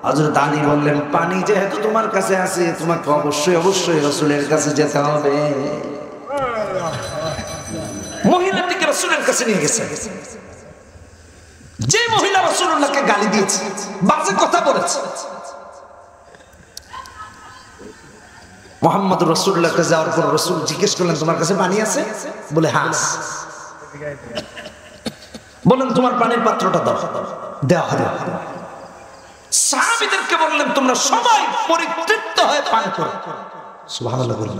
হযরত আলী বললেন, পানি যেহেতু তোমার কাছে আছে, তোমাকে অবশ্যই অবশ্যই রাসূলের কাছে যেতে হবে। মহিলাটিকে রাসূলের কাছে নিয়ে গেছে। যে মহিলা রাসূলুল্লাহকে গালি দিয়েছে, বাজে কথা বলেছে, মুহাম্মদুর রাসূলুল্লাহকে যাওয়ার পর রাসূল জিজ্ঞেস করলেন, তোমার কাছে পানি আছে? বলে, হ্যাঁ। বলেন, তোমার পানির পাত্রটা দাও। দেওয়া হলো। সাহাবীদেরকে বললেন, তোমরা সবাই পরিতৃপ্ত হয়ে পান করো। সুবহানাল্লাহ বললেন।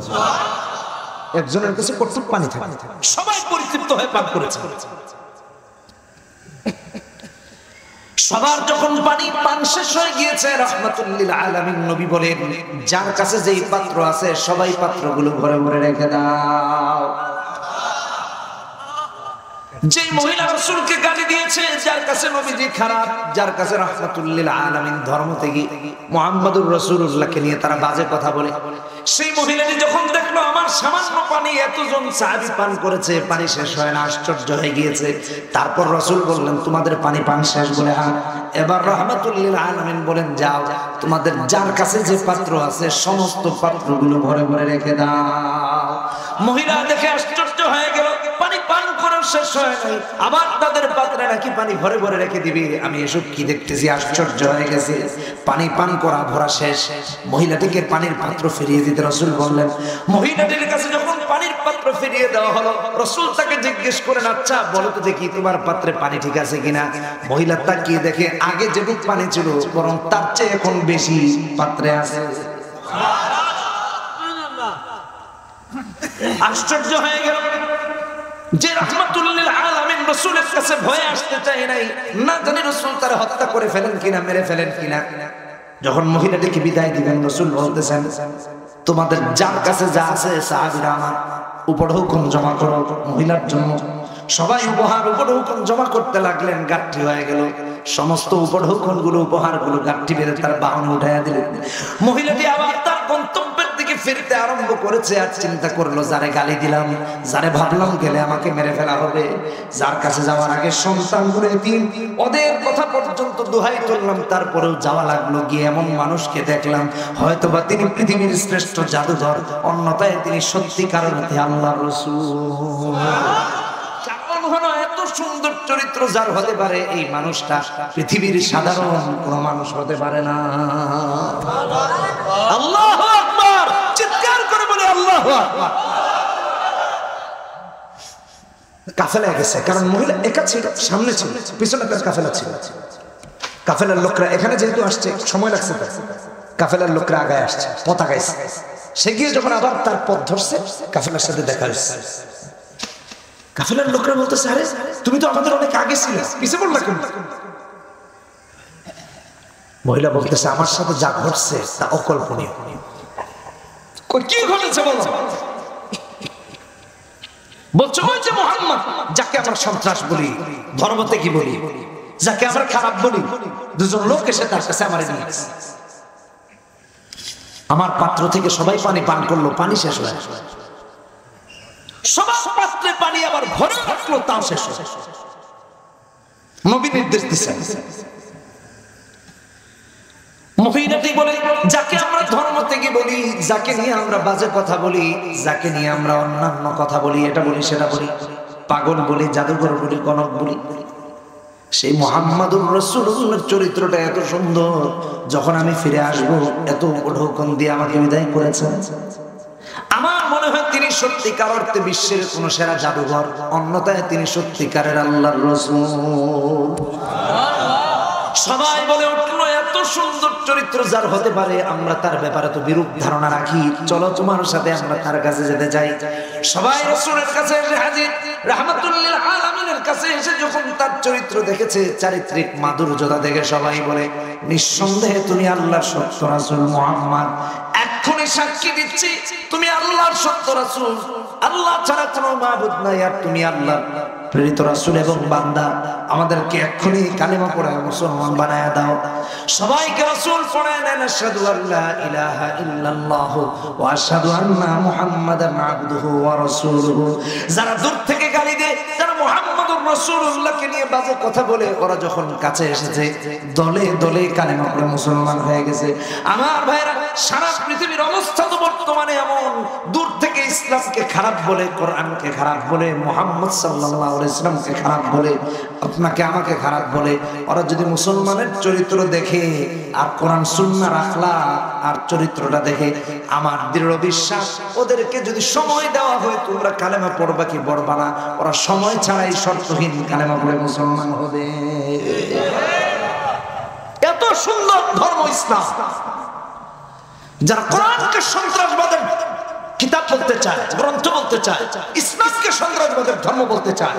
একজনের কাছে কতটুকু পানি থাকে? সবাই পরিতৃপ্ত হয়ে পান করেছে। সবার যখন পানি পান শেষ হয়ে গিয়েছে, রাহমাতুল লিল আলামিন নবী বলেন, যার কাছে যেই পাত্র আছে সবাই পাত্রগুলো ভরে ভরে রেখে দাও। যে মহিলা রাসূলকে গালি দিয়েছে, যার কাছে নবীজি খারাপ, যার কাছে রাহমাতুল লিল আলামিন ধর্ম থেকে মুহাম্মদুর রাসূলুল্লাহকে নিয়ে তারা বাজে কথা বলে, সেই মহিলাটি যখন দেখলো আমার সামান্য পানি এতজন সাহাবী পান করেছে, পানি শেষ হয় না, আশ্চর্য হয়ে গিয়েছে। তারপর রাসূল বললেন, তোমাদের পানি পান শেষ? বলে, হ্যাঁ। এবার রাহমাতুল লিল আলামিন বলেন, যাও, তোমাদের যার কাছে যে পাত্র আছে সমস্ত পাত্রগুলো ভরে ভরে রেখে দাও। মহিলা দেখে আশ্চর্য হয়ে গেল, পানি পান করে শেষ হয় নাই, আবার তাদের পাত্রে নাকি পানি ভরে ভরে রেখে দিবে। আমি এসব কি দেখতেছি, আশ্চর্য হয়ে গেছে। পানি পান করা ভরা শেষ। মহিলাটিকে পানির পাত্র ফিরিয়ে দিতে রাসূল বললেন। মহিলাটির কাছে যখন পানির পাত্র ফিরিয়ে দেওয়া হলো, রাসূল তাকে জিজ্ঞেস করেন, আচ্ছা বলো তো দেখি তোমার পাত্রে পানি ঠিক আছে কিনা? মহিলা তাকিয়ে দেখে আগে যেটুক পানি ছিল বরং তার চেয়ে এখন বেশি পাত্রে আছে। আশ্চর্য হয়ে গেল যে রাহমাতুল লিল আলামিন রাসূলের কাছে ভয়ে আসতে চায় নাই, না জানি রাসূল তার হত্যা করে ফেলেন কিনা, মেরে ফেলেন কিনা। যখন মহিলাটিকে বিদায় দিবেন, রাসূল বলতেছেন, তোমাদের যার কাছে যা আছে সাহাবীরা আমার উপর হুকুম জমা করো মহিলার জন্য। সবাই উপহার উপর হুকুম জমা করতে লাগলেন। গাঠি হয়ে গেল, সমস্ত উপর হুকুম গুলো উপহার গুলো গাঠি বেঁধে তার বাহনে উঠাইয়া দিলেন। মহিলাটি আবার তার গন্তব্যের দিকে ফিরতে আরম্ভ করেছে। আর চিন্তা করলো, যারে গালি দিলাম, যারে ভাবলাম গেলে আমাকে মেরে ফেলা হবে, যার কাছে যাওয়ার আগে সন্তানগুলো এতিম, ওদের কথা পর্যন্ত দোহাই করলাম, তারপরেও যাওয়া লাগলো। গিয়ে এমন মানুষকে দেখলাম, হয়তোবা তিনি পৃথিবীর শ্রেষ্ঠ জাদুঘর, অন্যথায় তিনি সত্যিকার অর্থে আল্লাহর রাসূল। এত সুন্দর চরিত্র যার হতে পারে, এই মানুষটা পৃথিবীর সাধারণ কোন মানুষ হতে পারে না। আল্লাহু আকবার, চিৎকার করে বলে আল্লাহু আকবার। কাফেলা গেছে, কারণ মহিলা একা ছিল, সামনে ছিল, পিছনে তার কাফেলা ছিল। কাফেলার লোকরা এখানে যেহেতু আসছে, সময় লাগছে, কাফেলার লোকরা আগায় আসছে, পথ আগাইছে। সে গিয়ে যখন আবার তার পথ ধরছে, কাফেলার সাথে দেখা হচ্ছে। কাফেলার লোকরা বলতেছে, আরে তুমি তো আমাদের অনেক আগে ছিলে, পিছে পড়লা কেন? মহিলা বলতেছে, আমার সাথে যা ঘটছে তা অকল্পনীয়। কি ঘটেছে বলো? বলছো ওই যে মুহাম্মদ, যাকে আমরা সন্ত্রাস বলি, ধর্মতে কি বলি, যাকে আমরা খারাপ বলি, দুজন লোক এসে তার কাছে আমার নিয়ে গেছে। আমার পাত্র থেকে সবাই পানি পান করলো, পানি শেষ হয়ে সবার পাত্রে পানি আবার ভরে রাখলো, তাও শেষ হয়ে। নবী নির্দেশ দিচ্ছেন, মহিলাটি বলে, যাকে আমরা ধর্ম থেকে বলি, যাকে নিয়ে আমরা বাজে কথা বলি, যাকে নিয়ে আমরা অন্যান্য কথা বলি, এটা বলি সেটা বলি, পাগল বলি, জাদুঘর বলি, গণক বলি, সেই মুহাম্মাদুর রাসূলুল্লাহর চরিত্রটা এত সুন্দর, যখন আমি ফিরে আসবো এত হুকুম দিয়ে আমাকে বিদায় করেছেন। আমার মনে হয় তিনি সত্যিকার অর্থে বিশ্বের কোন সেরা জাদুঘর, অন্যথায় তিনি সত্যিকারের আল্লাহর রাসূল। সবাই বলে উঠলো, এত সুন্দর চরিত্র যার হতে পারে, আমরা তার ব্যাপারে তো বিরূপ ধারণা রাখি, চলো তোমার সাথে আমরা তার কাছে যেতে চাই। সবাই রাসূলের কাছে এসে হাজির, রাহমাতুল লিল আলামিনের কাছে এসে যখন তার চরিত্র দেখেছে, চারিত্রিক মাধুর্যতা দেখে সবাই বলে, নিঃসন্দেহে তুমি আল্লাহর সত্য রাসূল মুহাম্মদ, এক্ষুনি সাক্ষী দিচ্ছি তুমি আল্লাহর সত্য রাসূল, আল্লাহ ছাড়া কোনো মাবুদ নাই, আর তুমি আল্লাহর প্রেরিত রাসূল এবং বান্দা। আমাদেরকে এক্ষুনি কালিমা পড়ে মুসলমান বানায়া দাও। সবাইকে রাসূল পড়ে নেন, আশহাদু আল্লা ইলাহা ইল্লাল্লাহ ওয়া আশহাদু আন্না মুহাম্মাদান আবদুহু ওয়া রাসূলুহু। যারা দূর থেকে গালি দেয়, যারা মুহাম্মাদুর রাসূলুল্লাহকে নিয়ে বাজে কথা বলে, ওরা যখন কাছে এসেছে দলে দলে কালিমা পড়ে মুসলমান হয়ে গেছে। আমার ভাইরা, সারা পৃথিবীর অবস্থা তো বর্তমানে এমন, দূর থেকে ইসলামকে খারাপ বলে, কোরআনকে খারাপ বলে, মুহাম্মদ সাল্লাল্লাহু আলাইহি ওয়াসাল্লামকে খারাপ বলে, আপনাকে আমাকে খারাপ বলে, ওরা যদি মুসলমানের চরিত্র দেখে আর কোরআন সুন্নাহ রাখলা আর চরিত্রটা দেখে, আমার দৃঢ় বিশ্বাস ওদেরকে যদি সময় দেওয়া হয় তোমরা কালেমা পড়বা কি পড়বা না, ওরা সময় ছাড়াই শর্তহীন কালেমা পড়ে মুসলমান হবে। এত সুন্দর ধর্ম ইসলাম। যারা কোরআনকে সন্ত্রাসবাদের কিতাব বলতে চায়, গ্রন্থ বলতে চায়, ইসলামকে সন্ত্রাসবাদের ধর্ম বলতে চায়,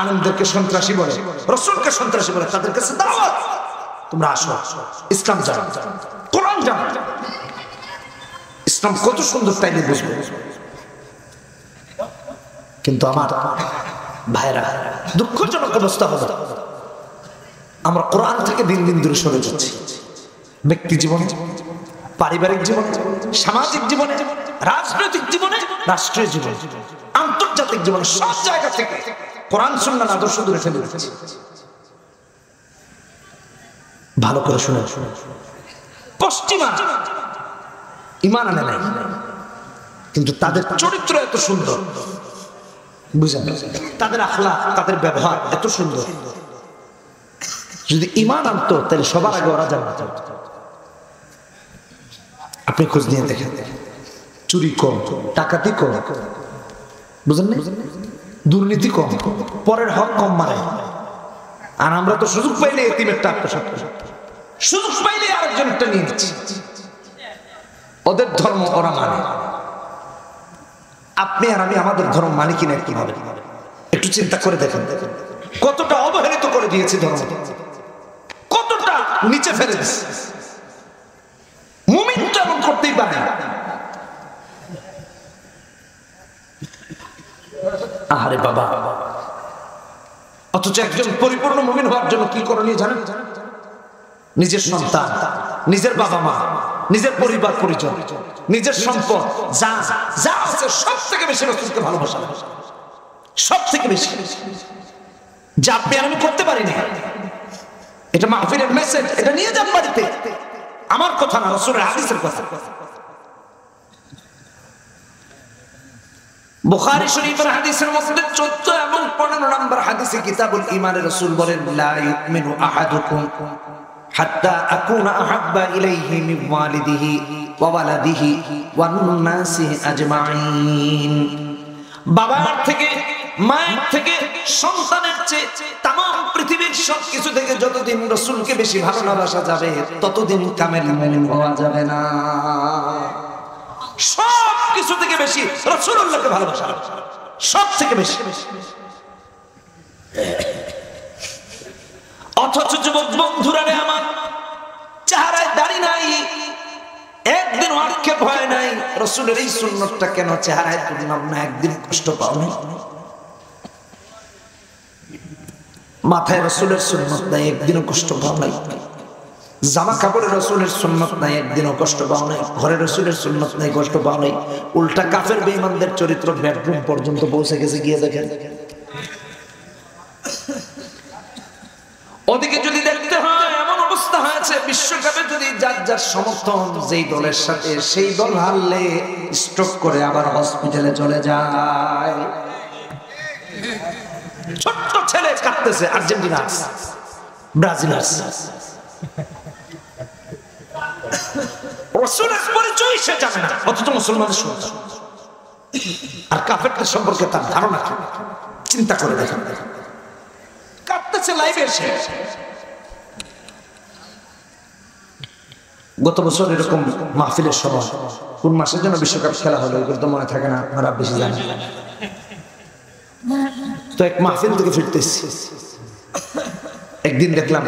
আলেমদেরকে সন্ত্রাসী বলে, রাসূলকে সন্ত্রাসী বলে, তাদের কাছে দাওয়াত, তোমরা আসো, ইসলাম জানো, কোরআন জানো। ইসলাম কত সুন্দর তাইলে বুঝবে। কিন্তু আমার ভাইরা, দুঃখজনক অবস্থা হলো, আমরা কোরআন থেকে দিন দিন দূরে সরে যাচ্ছি। ব্যক্তি জীবনে, পারিবারিক জীবনে, সামাজিক জীবনে, রাজনৈতিক জীবনে, রাষ্ট্রীয় জীবনে, আন্তর্জাতিক জীবনে, সব জায়গা থেকে কোরআন সুন্নাহ আদর্শ দূরে ঠেলে দিচ্ছে। ভালো করে শুনে, পশ্চিমা ঈমান আনে নাই, কিন্তু তাদের চরিত্র এত সুন্দর, বুঝেন, তাদের আখলাক, তাদের ব্যবহার এত সুন্দর। যদি ঈমান আনতো তাহলে সবার আগে ওরা জান্নাত যেত। আপনি খোঁজ নিয়ে দেখেন, চুরি কম, ডাকাতি কম, বুঝেন না, দুর্নীতি কম, পরের হক কম মারে। আর আমরা তো সুযোগ পাইলে এতিমেরটা আত্মসাৎ করি, সুযোগ পাইলে আরেকজনেরটা নিয়ে নিচ্ছি। ওদের ধর্ম ওরা মানে, আপনি আর আমি আমাদের ধর্ম মানি কিনা একটু ভাবেন, একটু চিন্তা করে দেখেন, কতটা অবহেলিত করে দিয়েছি ধর্ম, কতটা নিচে ফেলে দিচ্ছে। মুমিন তো এমন করতেই পারে। আহারে বাবা, অথচ একজন পরিপূর্ণ মুমিন হওয়ার জন্য কি করণীয় জানেন? নিজের সন্তান, নিজের বাবা মা, নিজের পরিবার পরিজন, নিজের সম্পদ যা যা আছে সব থেকে বেশি রাসূলকে ভালোবাসা, সব থেকে বেশি। যা আপনি আমি করতে পারি না, এটা মাহফিলের মেসেজ, এটা নিয়ে যান বাড়িতে। আমার কথা না, রাসূলের হাদিসের কথা। বুখারী শরীফের হাদিসের মধ্যে 14 এবং 15 নম্বর হাদিসে কিতাবুল ঈমানে রাসূল বলেন, লা ইউমিনু আহাদুকুম হাত্তা আকুনা আহাব্বা ইলাইহি মিন ওয়ালিদিহি ওয়া ওয়ালাদিহি ওয়ান নাসি আজমাইন। বাবার থেকে, মায়ের থেকে, সন্তানের চেয়ে তামাম পৃথিবীর সবকিছু থেকে যতদিন রাসূলকে বেশি ভালোবাসা যাবে ততদিন কামেল মুমিন হওয়া যাবে না। সব কিছু থেকে বেশি রাসূলুল্লাহকে ভালোবাসা, সব থেকে বেশি। অথচ যুবক বন্ধুরা রে আমার, চেহারায় দাড়ি নাই, একদিন আক্ষেপ হয় নাই রাসূলের এই সুন্নতটা কেন চেহারায় তুললাম না, একদিন কষ্ট পাও নাই। মাথায় রাসূলের সুন্নত নাই, একদিনও কষ্ট পাও নাই। জামা কাপড়ে রাসূলের সুন্নত নাই, একদিনও কষ্ট পাও নাই। ঘরে রাসূলের সুন্নত নাই, কষ্ট পাও নাই। উল্টা কাফের বেঈমানদের চরিত্র বেডরুম পর্যন্ত পৌঁছে গেছে, গিয়ে দেখেন। ওদিকে যদি দেখতে হয় এমন অবস্থা হয়েছে, বিশ্বকাপে যদি যার যার সমর্থন যেই দলের সাথে, সেই দল হারলে স্ট্রোক করে আবার হসপিটালে চলে যায়। ছোট্ট ছেলে কাঁদতেছে, আর্জেন্টিনা ব্রাজিল রাসূলের পরিচয় সে জানে না, অথচ মুসলমানের সন্তান। আর কাফেরদের সম্পর্কে তার ধারণা কি? চিন্তা করে দেখেন। কাঁদতেছে লাইভে এসে। গত বছর এরকম মাহফিলের সময় কোন মাসের জন্য বিশ্বকাপ খেলা হলো এগুলো তো মনে থাকে না, আমরা বেশি জানি। তো এক মাহফিল থেকে ফিরতেছি, একদিন দেখলাম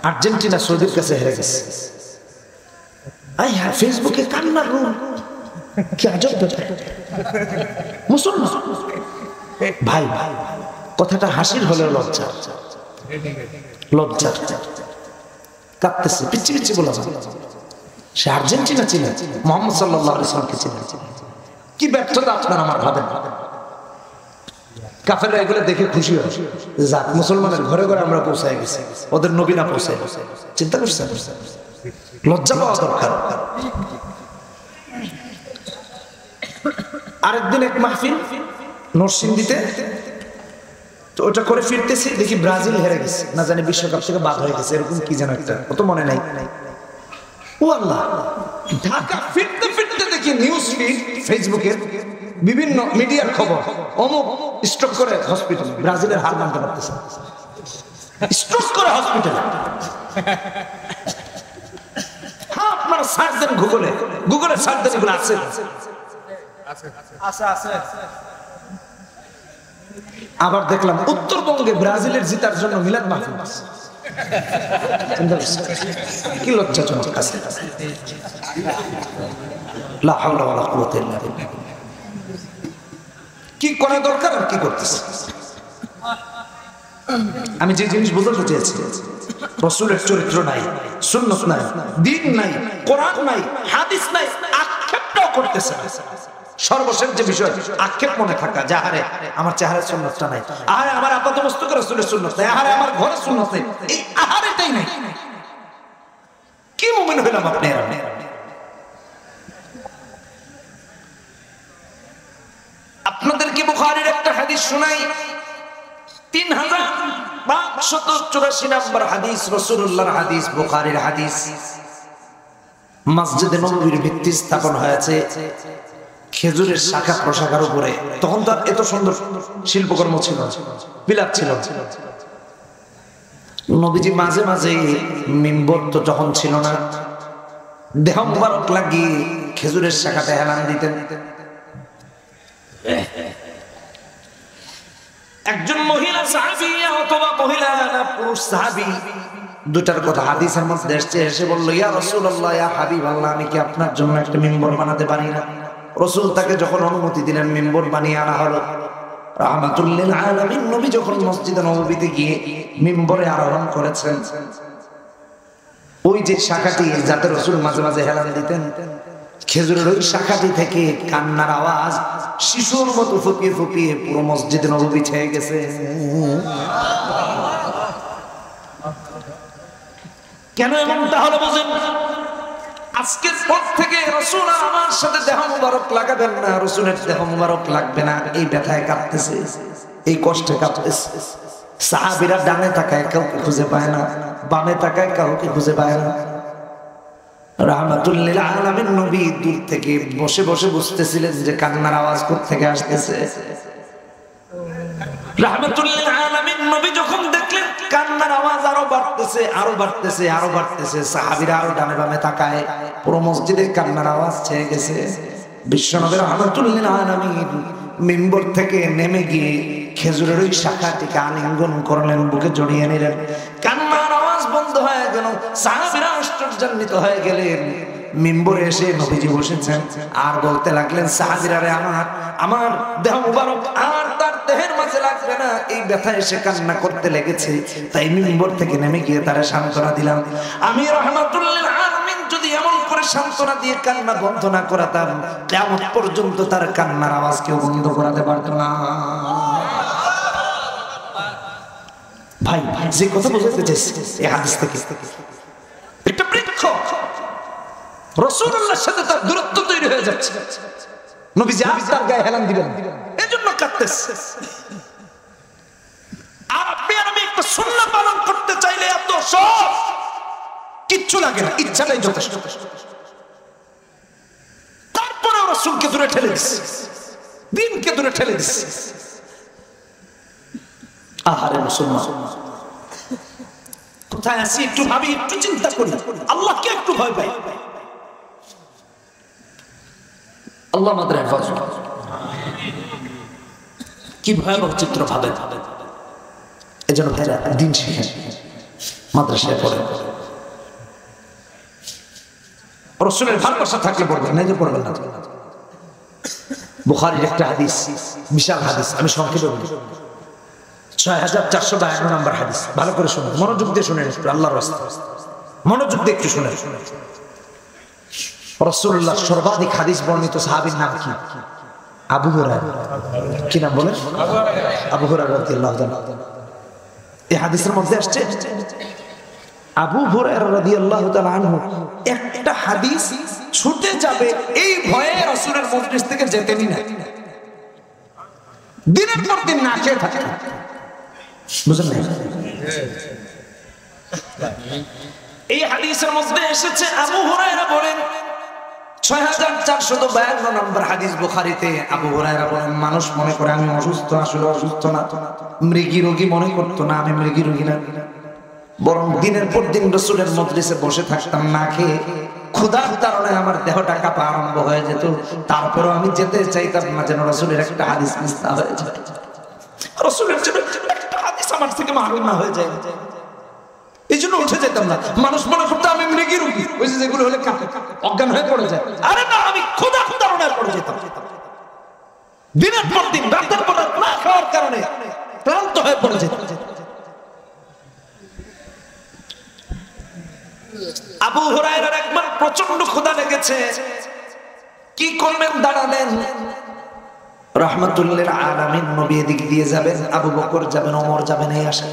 আর্জেন্টিনা সৌদির কাছে হেরে গেছে। ফেসবুকে কান্নার রুম, কি আজব মুসলমান। ভাই ভাই, কথাটা হাসির হলেও লজ্জা লজ্জা। কাঁদতেছে, পিচ্ছি পিচ্ছি বলা যায়। সে আর্জেন্টিনা ছিলেন, মুহাম্মদ সাল্লাল্লাহু আলাইহি ওয়াসাল্লামকে ছিলেন। কি ব্যর্থতা আপনার আমার ভাবেন। কাফেররা এগুলো দেখে খুশি হয়, যাক মুসলমানের ঘরে ঘরে আমরা পৌঁছায় গেছি, ওদের নবী না পৌঁছায়। চিন্তা করছেন? লজ্জা পাওয়া দরকার। আরেকদিন এক মাহফিল নরসিংদীতে, তো ওটা করে ফিরতেছি, দেখি ব্রাজিল হেরে গেছে, না জানি বিশ্বকাপ থেকে বাদ হয়ে গেছে, এরকম কি যেন একটা, অত মনে নাই। ও আল্লাহ, ঢাকা ফিরতে ফিরতে দেখি নিউজ ফিড ফেসবুকের বিভিন্ন মিডিয়ার খবর, অমুক স্ট্রোক করে হসপিটালে, ব্রাজিলের হার মানতে পারতেছে, স্ট্রোক করে হসপিটালে। হ্যাঁ, আপনারা সার্চ দেন গুগলে, গুগলে সার্চ দেন, এগুলো আছে। আবার দেখলাম উত্তরবঙ্গে ব্রাজিলের জিতার জন্য মিলাদ মাহফিল। কি লজ্জাজনক কাছে। লা হাওলা ওয়ালা কুওয়াতা ইল্লা বিল্লাহ। কি করা দরকার আর কি করতেছে। আমি যে জিনিস বোঝাতে চেয়েছি, রাসূলের চরিত্র নাই, সুন্নাত নাই, দ্বীন নাই, কোরআন নাই, হাদিস নাই, আক্ষেপটাও করতেছে না। সর্বশেষ যে বিষয়, আক্ষেপ মনে থাকা, যে আহারে আমার চেহারার সুন্নতটা নাই, আহারে আমার আপাত মস্তকে রাসূলের সুন্নত নাই, আহারে আমার ঘরে সুন্নত নাই, এই আহারেটাই নাই। কি মুমিন হইলাম আপনি? আপনাদেরকে বুখারীর একটা হাদিস শোনাই, 3584 নম্বর হাদিস, রাসূলুল্লাহর হাদিস, বুখারীর হাদিস। মসজিদে নববীর ভিত্তি স্থাপন হয়েছে খেজুরের শাখা প্রশাখার উপরে। তখন তো এত সুন্দর শিল্পকর্ম ছিল, বিলাপ ছিল। নবীজি মাঝে মাঝে মিম্বর তো যখন ছিল না, দেহ মুবারক লাগিয়ে খেজুরের শাখাতে হেলান দিতেন। একজন মহিলা সাহাবী অথবা মহিলা না পুরুষ সাহাবী, দুটার কথা হাদিসের মধ্যে এসেছে, এসে বলল, ইয়া রাসূলুল্লাহ, ইয়া হাবিবাল্লাহ, আমি কি আপনার জন্য একটা মিম্বর বানাতে পারি না? রাসূল তাকে যখন অনুমতি দিলেন, মিম্বর বানিয়ে আনা হলো। রাহমাতুল লিল আলামিন নবী যখন মসজিদে নববীতে গিয়ে মিম্বরে আরোহণ করেছেন, ওই যে শাখাটি যাতে রাসূল মাঝে মাঝে হেলান দিতেন, খেজুরের ওই শাখাটি থেকে কান্নার আওয়াজ শিশুর মতো ফুপিয়ে ফুপিয়ে পুরো মসজিদে নববী ছেয়ে গেছে। কেন এমনটা হলো বুঝেন? আজকের পর থেকে রাসূল আমার সাথে দেহ মুবারক লাগাবেন না, রাসূলের দেহ মুবারক লাগবে না। এই ব্যথায় কাঁদতেছে, এই কষ্টে কাঁদতেছে। সাহাবীরা ডানে তাকায় কাউকে খুঁজে পায় না, বামে তাকায় কাউকে খুঁজে পায় না। রাহমাতুল লিল আলামিন নবী দূর থেকে বসে বসে বুঝতেছিলেন যে কান্নার আওয়াজ কোথা থেকে আসতেছে। রাহমাতুল লিল আলামিন নবী যখন দেখলেন কান্নার আওয়াজ আরো বাড়তেছে, আরো বাড়তেছে, আরো বাড়তেছে, সাহাবীরা আরো ডানে বামে তাকায়, পুরো মসজিদে কান্নার আওয়াজ ছেয়ে গেছে। বিশ্বনবী রাহমাতুল লিল আলামিন মিম্বর থেকে নেমে গিয়ে খেজুরের ওই শাখাটিকে আলিঙ্গন করলেন, বুকে জড়িয়ে নিলেন। কান্নার আওয়াজ বন্ধ হয়ে গেল। সাহাবীরা আশ্চর্যান্বিত হয়ে গেলেন। মিম্বরে এসে নবীজি বসেছেন আর বলতে লাগলেন, সাহাবীরা রে, আমার দেহ মুবারক আর তার দেহের মাঝে লাগবে না, এই ব্যথা এসে কান্না করতে লেগেছে, তাই মিম্বর থেকে নেমে গিয়ে তারা সান্ত্বনা দিলাম। আমি রাহমাতুল লিল আলামিন যদি এমন করে সান্ত্বনা দিয়ে কান্না বন্ধ না করাতাম, কিয়ামত পর্যন্ত তার কান্নার আওয়াজ কেউ বন্ধ করাতে পারত না। ভাই যে কথা বলতে চাইছি এই হাদিস থেকে, একটা বৃক্ষ রাসূলুল্লাহর সাথে তার দূরত্ব তৈরি হয়ে যাচ্ছে, নবীজি আর তার গায়ে হেলান দিবেন, এজন্য কাঁদতেছে। আর আপনি আর আমি একটা সুন্নাহ পালন করতে চাইলে এত সব কিচ্ছু লাগে না, ইচ্ছাটাই যথেষ্ট। তারপরে রাসূলকে দূরে ঠেলে দিচ্ছে, দিনকে দূরে ঠেলে দিচ্ছে। আহারে মুসলমান, কোথায় আছি একটু ভাবি, একটু চিন্তা করি, আল্লাহকে একটু ভয় পাই। আল্লাহ আমাদের হেফাজত। কি ভয়াবহ চিত্র ভাবেন। এজন্য ভাইরা দিন শিখেন, মাদ্রাসায় পড়েন। রাসূলের ভালোবাসা থাকলে পড়বেন, না যে পড়বেন না। বুখারীর একটা হাদিস, বিশাল হাদিস, আমি সংক্ষেপে বলি। 6452 নম্বর হাদিস। ভালো করে শুনুন, মনোযোগ দিয়ে শুনেন, আল্লাহর রাস্তা মনোযোগ দিয়ে একটু শুনেন। রাসূলুল্লাহ সর্বাধিক হাদিস বর্ণিত সাহাবীর নাম কি? আবু হুরায়রা। কি নাম বলেন? আবু হুরায়রা রাদিয়াল্লাহু তাআলা। এই হাদিসের মধ্যে আসছে আবু হুরায়রা রাদিয়াল্লাহু তাআলা আনহু একটা হাদিস ছুটে যাবে এই ভয়ে রাসূলের মজলিস থেকে যেতেনই না, দিনের পর দিন না খেয়ে থাকতেন। বুঝলেন না? এই হাদিসের মধ্যে এসেছে আবু হুরায়রা বলেন, 6452 নম্বর হাদিস বুখারীতে। আবু হুরায়রা বলেন, মানুষ মনে করে আমি অসুস্থ, আসলে অসুস্থ না, মৃগী রোগী মনে করতো না, আমি মৃগী রোগী না, বরং দিনের পর দিন রাসূলের মজলিসে বসে থাকতাম না খেয়ে। ক্ষুধার কারণে আমার দেহটা কাঁপা আরম্ভ হয়ে যেত, তারপরেও আমি যেতে চাইতাম না যেন রাসূলের একটা হাদিস মিস না হয়ে যায়, রাসূলের জন্য একটা হাদিস আমার থেকে মাহরুম না হয়ে যায়। এই জন্য উঠে যেতাম না। মানুষ মনে করতো আমি মৃগী রোগী, ওই যে যেগুলো হলে অজ্ঞান হয়ে পড়ে যায়। আরে না, আমি ক্ষুধার কারণে পড়ে যেতাম। দিনের পর দিন, রাতের পর রাত না খাওয়ার কারণে ক্লান্ত হয়ে পড়ে যেতাম। আবু হুরায়রার একবার প্রচন্ড ক্ষুধা লেগেছে, কি করবেন? দাঁড়ালেন। রাহমাতুল লিল আলামিন নবী এদিক দিয়ে যাবেন, আবু বকর যাবেন, ওমর যাবেন, এই আশা।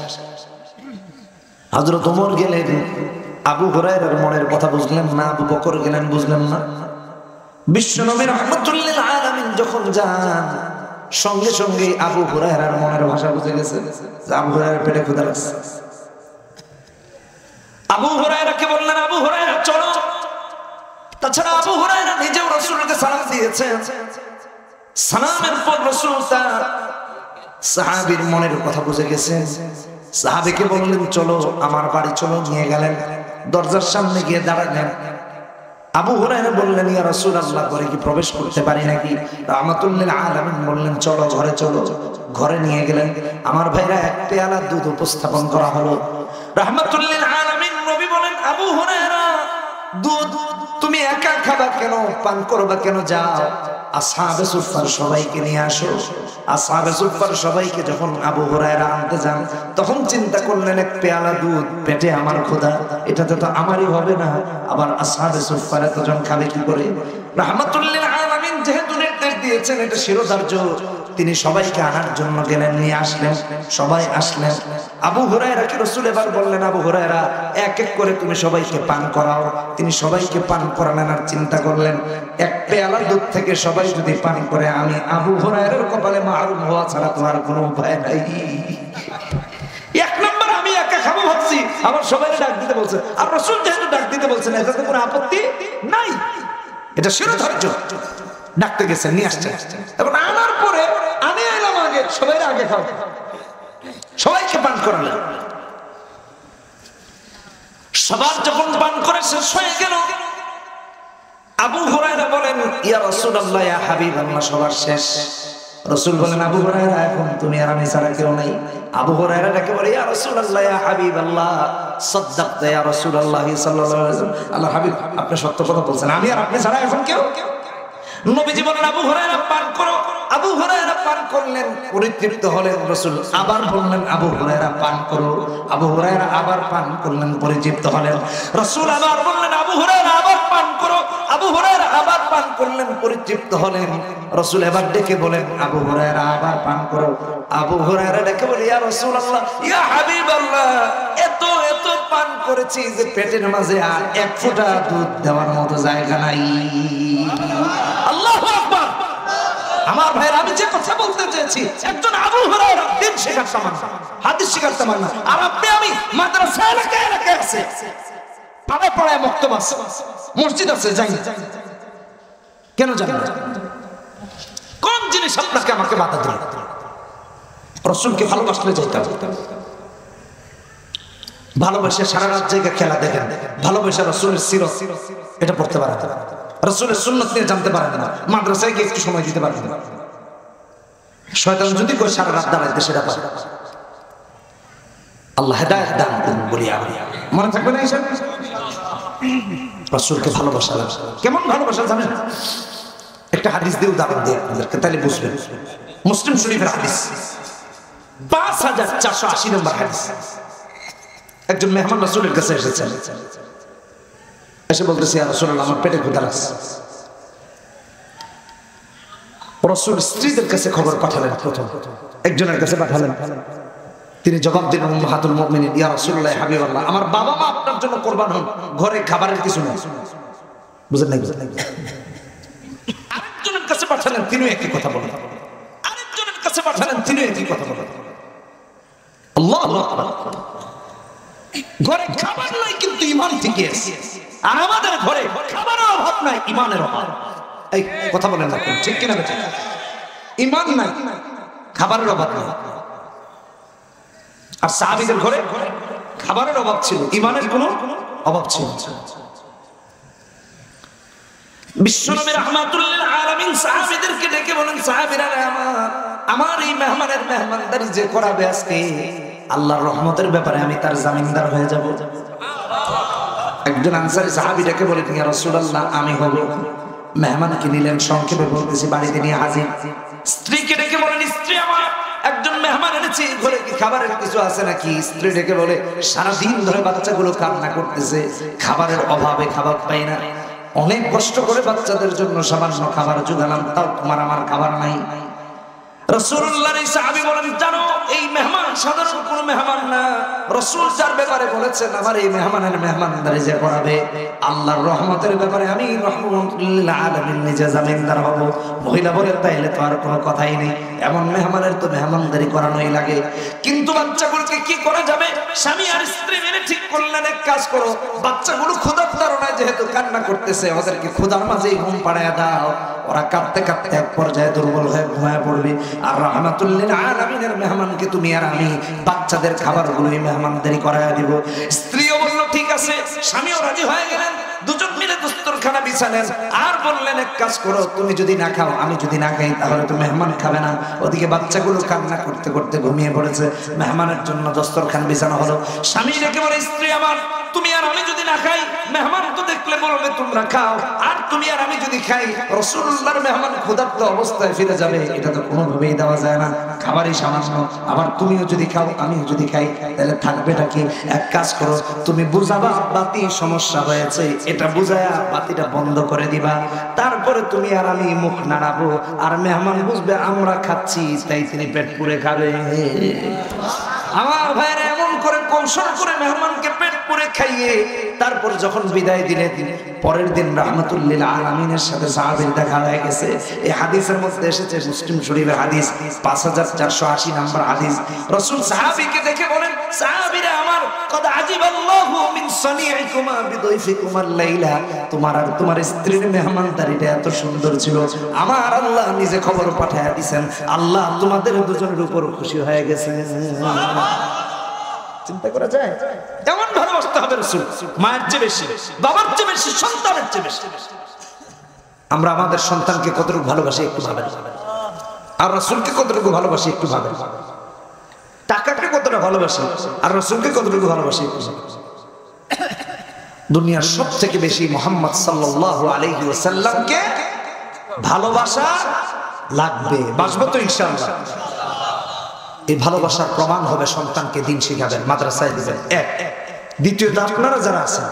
হযরত ওমর গেলেন, আবু হুরায়রার মনের কথা বুঝলেন না, আবু বকর গেলেন, বুঝলেন না। বিশ্বনবী রাহমাতুল লিল আলামিন যখন যান, সঙ্গে সঙ্গে আবু হুরায়রার মনের ভাষা বুঝে গেছে যে আবু হুরায়রার পেটে ক্ষুধা লাগছে। আবু হুরায়রাকে বললেন, আবু হুরায়রা চলো। তাছাড়া আবু হুরায়রা নিজেও রাসূলকে সালাম দিয়েছেন। সালামের পর রাসূল তার সাহাবীর মনের কথা বুঝে গেছেন। সাহাবীকে বললেন, চলো আমার বাড়ি চলো, নিয়ে গেলেন। দরজার সামনে গিয়ে দাঁড়ালেন। আবু হুরায়রা বললেন, ইয়া রাসূলুল্লাহ, ঘরে কি প্রবেশ করতে পারি নাকি? রাহমাতুল লিল আলামিন বললেন, চলো ঘরে চলো। ঘরে নিয়ে গেলেন। আমার ভাইরা, এক পেয়ালা দুধ উপস্থাপন করা হলো। রাহমাতুল লিল আলামিন নবী বলেন, আবু হুরায়রা, দুধ তুমি একা খাবা কেন, পান করবা কেন? যাও আসহাবে সুফফার সবাইকে নিয়ে আসো। আসহাবে সুফফার সবাইকে যখন আবু হুরায়রা আনতে যান, তখন চিন্তা করলেন, এক পেয়ালা দুধ, পেটে আমার ক্ষুধা, এটাতে তো আমারই হবে না, আবার আসহাবে সুফফার এতজন খাবে কি করে? রাহমাতুল লিল আলামিন যেহেতু নির্দেশ দিয়েছেন, এটা শিরোধার্য, তিনি সবাইকে আনার জন্য গেলেন, নিয়ে আসলেন। সবাই আসলেন। আবু হুরায়রাকে রাসূল এবার বললেন, আবু হুরায়রা, এক এক করে তুমি সবাইকে পান করাও। তিনি সবাইকে পান করালেন আর চিন্তা করলেন, এক পেয়ালা দুধ থেকে সবাই যদি পান করে, আমি আবু হুরায়রার কপালে মাহরুম হওয়া ছাড়া তো আর কোনো উপায় নাই। এক নম্বর আমি একা খাবো ভাবছি, আবার সবাইকে ডাক দিতে বলছে, আর রাসূল যেহেতু ডাক দিতে বলছেন, এটাতে কোনো আপত্তি নাই, এটা শিরোধার্য। ডাকতে গেছেন, নিয়ে আসছেন। এবং আনার পরে আমি এলাম আগে, সবাই আগে খাও, সবাইকে পান করালেন। সবার যখন পান করে শেষ হয়ে গেল, আবু হুরায়রা বলেন, ইয়া রাসূলুল্লাহ, ইয়া হাবিবাল্লাহ, সবার শেষ। রাসূল বলেন আবু হুরায়রা এখন তুমি আর আমি ছাড়া কেউ নাই। আবু হুরায়রা ডেকে বলে ইয়া রাসূলুল্লাহ ইয়া হাবিবাল্লাহ সাদ্দাকতা ইয়া রাসূলুল্লাহ সাল্লাল্লাহু আলাইহি ওয়াসাল্লাম, আল্লাহ হাবিব আপনি সত্য কথা বলছেন, আমি আর আপনি ছাড়া এখন কেউ। নবীজি বলেন আবু হুরায়রা পান করো। আবু হুরায়রা পান করলেন, পরিতৃপ্ত হলেন। রাসূল আবার বললেন আবু হুরায়রা পান করো। আবু হুরায়রা আবার পান করলেন, পরিতৃপ্ত হলেন। রাসূল আবার বললেন আবু হুরায়রা আবার পান করো। আবু হুরায়রা আবার পান করলেন, পরিতৃপ্ত হলেন। রাসূল এবার ডেকে বলেন আবু হুরায়রা আবার পান করো। আবু হুরায়রা ডেকে বলে ইয়া রাসূলুল্লাহ ইয়া হাবিবাল্লাহ এত এত পান করেছি যে পেটের মাঝে আর এক ফোঁটা দুধ দেওয়ার মতো জায়গা নাই। আল্লাহু আকবার। আমার ভাইরা, আমি যে কথা বলতে চেয়েছি, একজন আবু হুরায়রা দিন শেখাতে মান না, হাদিস শেখাতে মান না, আর আপনি আমি মাদ্রাসা এলাকায় এলাকায় আছে, পাড়ায় পাড়ায় মক্তব আছে, মসজিদ আছে, যাই না কেন জানেন? কোন জিনিস আপনাকে আমাকে বাধা দিল? রাসূলকে ভালোবাসলে যাইতে হবে। ভালোবাসে সারা রাত জায়গা খেলা দেখেন, ভালোবাসা রাসূলের সিরত এটা পড়তে পারেন না, রাসূলের সুন্নাত নিয়ে জানতে পারেন না, মাদ্রাসায় গিয়ে একটু সময় দিতে পারেন না। শয়তান যদি কই সারা রাত দাঁড়াইতে সেটা পারে। আল্লাহ হেদায়েত দান করুন বলি আমি। মনে থাকবে না এইসব? রাসূলকে ভালোবাসা, কেমন ভালোবাসা জানেন? একটা হাদিস দিয়ে উদাহরণ দিই আপনাদেরকে, তাহলে বুঝবেন। মুসলিম শরীফের হাদিস 5480 নম্বর হাদিস। একজন মেহমান রাসূলের কাছে এসেছেন, এসে বলতেছে ইয়া রাসূলুল্লাহ আমার পেটে ক্ষুধা লাগছে। রাসূল স্ত্রীদের কাছে খবর পাঠালেন, প্রথম একজনের কাছে পাঠালেন। তিনি জবাব দিলেন উম্মাহাতুল মুমিনিন ইয়া রাসূলুল্লাহ হাবিবাল্লাহ আমার বাবা মা আপনার জন্য কুরবান হন, ঘরে খাবারের কিছু নেই। বুঝেন না? আরেকজনের কাছে পাঠালেন, তিনিও একই কথা বলেন। আরেকজনের কাছে পাঠালেন, তিনিও একই কথা বলেন। আল্লাহু আকবার। ঘরে খাবার নাই কিন্তু ঈমান ঠিক আছে। আর আমাদের ঘরে খাবারের অভাব নাই, ঈমানের অভাব। এই কথা বলেন না ঠিক কিনা বেটা? ঈমান নাই, খাবারের অভাব নাই। আর সাহাবীদের ঘরে খাবারের অভাব ছিল, ঈমানের কোনো অভাব ছিল না। বিশ্বনবী রাহমাতুল লিল আলামিন সাহাবীদেরকে ডেকে বলেন সাহাবীরা আমার এই মেহমানের মেহমানদারি যে করাবে আজকে আল্লাহর রহমতের ব্যাপারে আমি তার জামিনদার হয়ে যাব। একজন আনসারী সাহাবী ডেকে বলেন ইয়া রাসূলুল্লাহ আমি হব। মেহমানকে নিলেন, সংক্ষেপে বলতেছি বাড়িতে নিয়ে হাজির। স্ত্রীকে ডেকে বলেন স্ত্রী আমার একজন মেহমান এনেছি, ঘরে কি খাবারের কিছু আছে নাকি? স্ত্রী ডেকে বলে সারাদিন ধরে বাচ্চাগুলো কান্না করতেছে, খাবারের অভাবে খাবার পাই না, অনেক কষ্ট করে বাচ্চাদের জন্য সামান্য খাবার জোগালাম, তাও তোমার আমার খাবার নাই। রাসূলুল্লাহর এই সাহাবী বলেন জানো এই মেহমান সাধারণ কোনো মেহমান না, রাসূল যার ব্যাপারে বলেছেন আমার এই মেহমানের মেহমানদারি যে করাবে আল্লাহর রহমতের ব্যাপারে আমি রহমতুল আলামিন নিজে জামিনদার হব। মহিলা বলে তাইলে তো আর কোনো কথাই নেই, এমন মেহমানের তো মেহমানদারি করানোই লাগে। কিন্তু বাচ্চাগুলোকে কি করা যাবে? স্বামী আর স্ত্রী মিলে ঠিক করলেন এক কাজ করো, বাচ্চাগুলো ক্ষুধার তাড়নায় যেহেতু কান্না করতেছে ওদেরকে ক্ষুধার মাঝেই ঘুম পাড়ায় দাও, ওরা কাঁদতে কাঁদতে এক পর্যায়ে দুর্বল হয়ে ঘুমায় পড়বে। আর রাহমাতুল লিল আলামিনের মেহমানকে তুমি আর আমি বাচ্চাদের খাবারগুলোই মেহমানদারি করায়া দিব। স্ত্রীও বলল ঠিক আছে, স্বামীও রাজি হয়ে গেলেন, দুজন মিলে দস্তরখানা বিছালেন আর বললেন এক কাজ করো তুমি যদি না খাও আমি যদি না খাই তাহলে তো মেহমান খাবে না। ওদিকে বাচ্চাগুলো কান্না করতে করতে ঘুমিয়ে পড়েছে, মেহমানের জন্য দস্তরখান বিছানো হলো। স্বামী ডেকে বলে স্ত্রী আমার তুমি আর আমি যদি না খাই মেহমান তো দেখলে বলবে তোমরা খাও, আর তুমি আর আমি যদি খাই রাসূলুল্লাহর মেহমান ক্ষুধার্ত অবস্থায় ফিরে যাবে, এটা তো কোনোভাবেই দেওয়া যায় না, খাবারই সামান্য। আবার তুমিও যদি খাও আমিও যদি খাই তাহলে থাকবেটা কি? এক কাজ করো তুমি বুঝাবা বাতি সমস্যা হয়েছে, এটা বুঝায়া বাতিটা বন্ধ করে দিবা, তারপরে তুমি আর আমি মুখ নাড়াবো আর মেহমান বুঝবে আমরা খাচ্ছি তাই তিনি পেট পুরে খাবে। আমার ভাইরা এমন করে কৌশল করে মেহমানকে পেট পুরে খাইয়ে তারপর যখন বিদায় দিলেন পরের দিন রাহমাতুল লিল আলামিনের সাথে সাহাবীর দেখা হয়ে গেছে। এই হাদিসের মধ্যে এসেছে মুসলিম শরীফের হাদিস 5480 নম্বর হাদিস। রাসূল সাহাবীকে দেখে বলেন সাহাবীরা আমার কদ আজিবাল্লাহু মিন সানিইকুমা বিদাইফিকুমাল লাইলা, তোমার আর তোমার স্ত্রীর মেহমানদারিটা এত সুন্দর ছিল, আমার আল্লাহ নিজে খবর পাঠায়া দিবেন আল্লাহ তোমাদের দুজনের উপর খুশি হয়ে গেছেন। চিন্তা করা যায়? এমন ভালোবাসতে হবে রাসূল, মায়ের চেয়ে বেশি, বাবার চেয়ে বেশি, সন্তানের চেয়ে বেশি। আমরা আমাদের সন্তানকে কতটুকু ভালোবাসি একটু ভাবেন। আর রাসূলকে কতটুকু ভালোবাসি একটু ভাবেন। টাকাকে কতটা ভালোবাসি আর রাসূলকে কতটুকু ভালোবাসি একটু ভাবেন। দুনিয়ার সবথেকে বেশি মুহাম্মদ সাল্লাল্লাহু আলাইহি ওয়াসাল্লামকে ভালোবাসা লাগবে। বাসবো তো ইনশাআল্লাহ। এই ভালোবাসার প্রমাণ হবে সন্তানকে দিন শিখাবেন, মাদ্রাসায় দিবেন। এক। দ্বিতীয়ত আপনারা যারা আছেন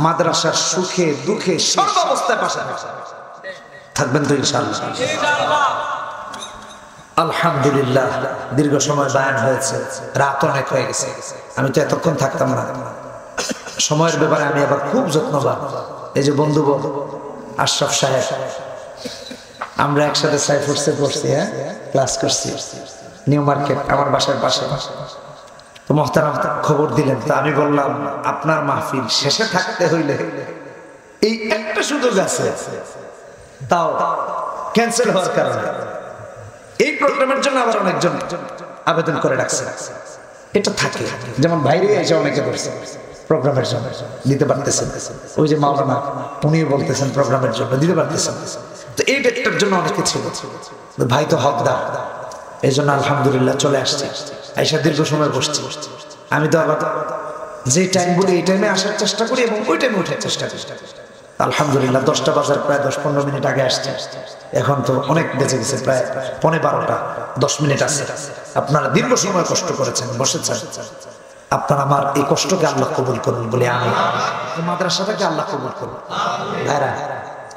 মাদ্রাসার সুখে দুঃখে সর্বাবস্থায় পাশে থাকবেন তো ইনশাআল্লাহ। আলহামদুলিল্লাহ, দীর্ঘ সময় বায়ান হয়েছে, রাত অনেক হয়ে গেছে। আমি তো এতক্ষণ থাকতাম না। সময়ের ব্যাপারে আমি আবার খুব যত্নবান। এই যে বন্ধু আশরাফ সাহেব, আমরা একসাথে সাইফুরসে পড়ছি, হ্যাঁ ক্লাস করছি, নিউ মার্কেট আমার বাসার পাশে। তো মোহতারাম খবর দিলেন, তো আমি বললাম আপনার মাহফিল শেষে থাকতে হইলে এই একটা সুযোগ আছে, তাও ক্যান্সেল হওয়ার কারণে এই প্রোগ্রামের জন্য আবার অনেকজন আবেদন করে রাখছে। এটা থাকে, যেমন বাইরে এসে অনেকে বলছে প্রোগ্রামের জন্য দিতে পারতেছেন। ওই যে মাওলানা উনিও বলতেছেন প্রোগ্রামের জন্য দিতে পারতেছেন। তো এই ডেটটার জন্য অনেকে ছিল, ভাই তো হকদার, এই জন্য আলহামদুলিল্লাহ চলে আসছে। আইসা দীর্ঘ সময় বসছি। আমি তো আবার যে টাইম বলি এই টাইমে আসার চেষ্টা করি এবং ওই টাইমে ওঠার চেষ্টা করি। আলহামদুলিল্লাহ 10টা বাজার প্রায় 10-15 মিনিট আগে আসছে। এখন তো অনেক বেজে গেছে, প্রায় 11:15, 10 মিনিট আছে। আপনারা দীর্ঘ সময় কষ্ট করেছেন, বসেছেন। আপনারা আমার এই কষ্টকে আল্লাহ কবুল করুন বলে আমি মাদ্রাসাটাকে আল্লাহ কবুল করুন। ভাইরা,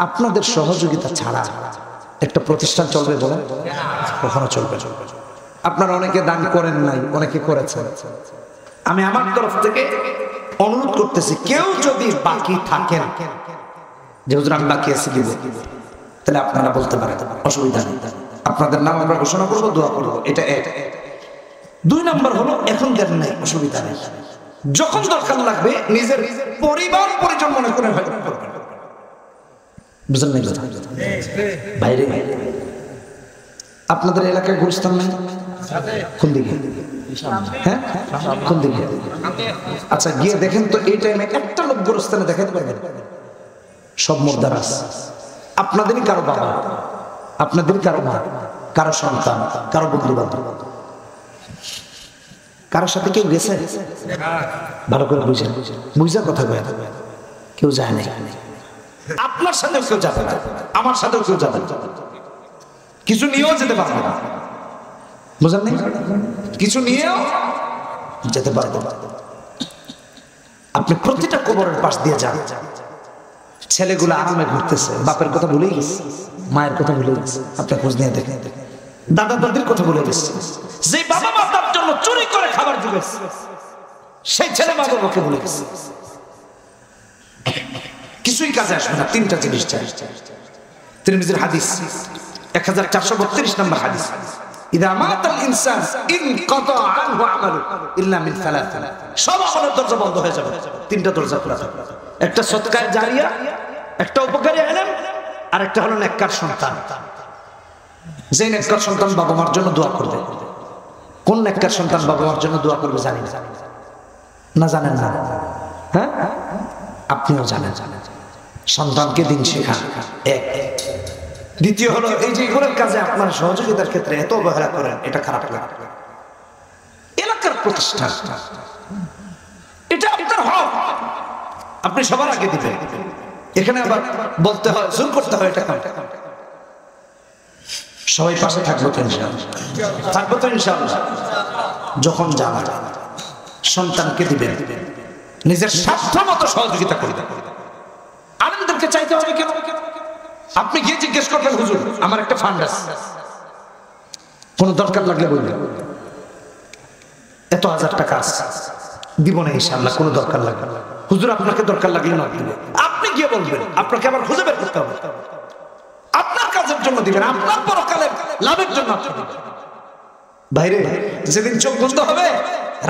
আপনাদের সহযোগিতা ছাড়া একটা প্রতিষ্ঠান চলবে বলে কখনো চলবে। আপনারা অনেকে দান করেন নাই, অনেকে করেছেন। আমি আমার তরফ থেকে অনুরোধ করতেছি, কেউ যদি বাকি থাকেন যে হুজুর আমি বাকি আছি দিব, তাহলে আপনারা বলতে পারেন, অসুবিধা নেই। আপনাদের নাম আমরা ঘোষণা করবো, দোয়া করবো। এটা এক। 2 নাম্বার হলো এখন দেন নাই, অসুবিধা নেই। যখন দরকার লাগবে নিজের পরিবার পরিজন মনে করে হয়তো করবেন। বুঝলেন না কথা? বাইরে আপনাদের এলাকায় গুরুস্থান নেই? কোন দিকে? হ্যাঁ, কোন দিকে? আচ্ছা, গিয়ে দেখেন তো এই টাইমে একটা লোক গুরুস্থানে দেখাতে পারবেন? সব মুর্দার আছে। আপনাদেরই কারো বাবা, আপনাদেরই কারো মা, কারো সন্তান, কারো বন্ধু বান্ধব, কারোর সাথে কেউ গেছে? ভালো করে বুঝেন, বুঝার কথা কয়ে কেউ যায় না। আপনার সাথেও কেউ যাবে না, আমার সাথেও কেউ যাবে না। কিছু নিয়েও যেতে পারবে না, বুঝলেন না? কিছু নিয়েও যেতে পারবে না। আপনি প্রতিটা কবরের পাশ দিয়ে যান। ছেলেগুলো আরামে ঘুরতেছে, বাপের কথা ভুলেই গেছে, মায়ের কথা ভুলে গেছে। আপনি খোঁজ নিয়ে দেখেন, দাদা দাদির কথা ভুলে গেছে। যে বাবা মা তার জন্য চুরি করে খাবার দিয়েছে, সেই ছেলে মা বাবাকে ভুলে গেছে। কিছুই কাজে আসবে না। 3টা জিনিস চাই। তিরমিজির হাদিস 1432 নম্বর হাদিস, ইদা মাতাল ইনসান ইনকাতা আনহু আমালু ইল্লা মিন সালাত। সব আমলের দরজা বন্ধ হয়ে যাবে, 3টা দরজা খোলা থাকবে। একটা সদকায়ে জারিয়া, একটা উপকারী ইলম, আর একটা হলো নেককার সন্তান। যে নেককার সন্তান বাবা মার জন্য দোয়া করবে। কোন নেককার সন্তান বাবা মার জন্য দোয়া করবে জানি না? জানেন না? হ্যাঁ, আপনিও জানেন। সন্তানকে দিন শেখান, এক। দ্বিতীয় হলো এই যে এগুলোর কাজে আপনার সহযোগিতার ক্ষেত্রে এত অবহেলা করেন, এটা খারাপ লাগে। এলাকার প্রতিষ্ঠান, এটা আপনার হক, আপনি সবার আগে দিবেন। এখানে আবার বলতে হয়, জোর করতে হয়, এটা কাম। সবাই পাশে থাকবো তো ইনশাআল্লাহ, থাকবো তো ইনশাআল্লাহ। যখন জানা সন্তানকে দিবেন, নিজের স্বার্থ মতো সহযোগিতা করবেন। আনন্দকে চাইতে হবে কেন? আপনি গিয়ে জিজ্ঞেস করবেন, হুজুর আমার একটা ফান্ড আছে, কোন দরকার লাগলে বলবেন, এত 1000 টাকা আছে, দিব না ইনশাআল্লাহ, কোন দরকার লাগবে। হুজুর আপনাকে দরকার লাগলে না দিবে, আপনি গিয়ে বলবেন, আপনাকে আবার খুঁজে বের করতে হবে। আপনার কাজের জন্য দিবেন, আপনার পরকালের লাভের জন্য আপনি দিবেন। বাইরে যেদিন চোখ বন্ধ হবে,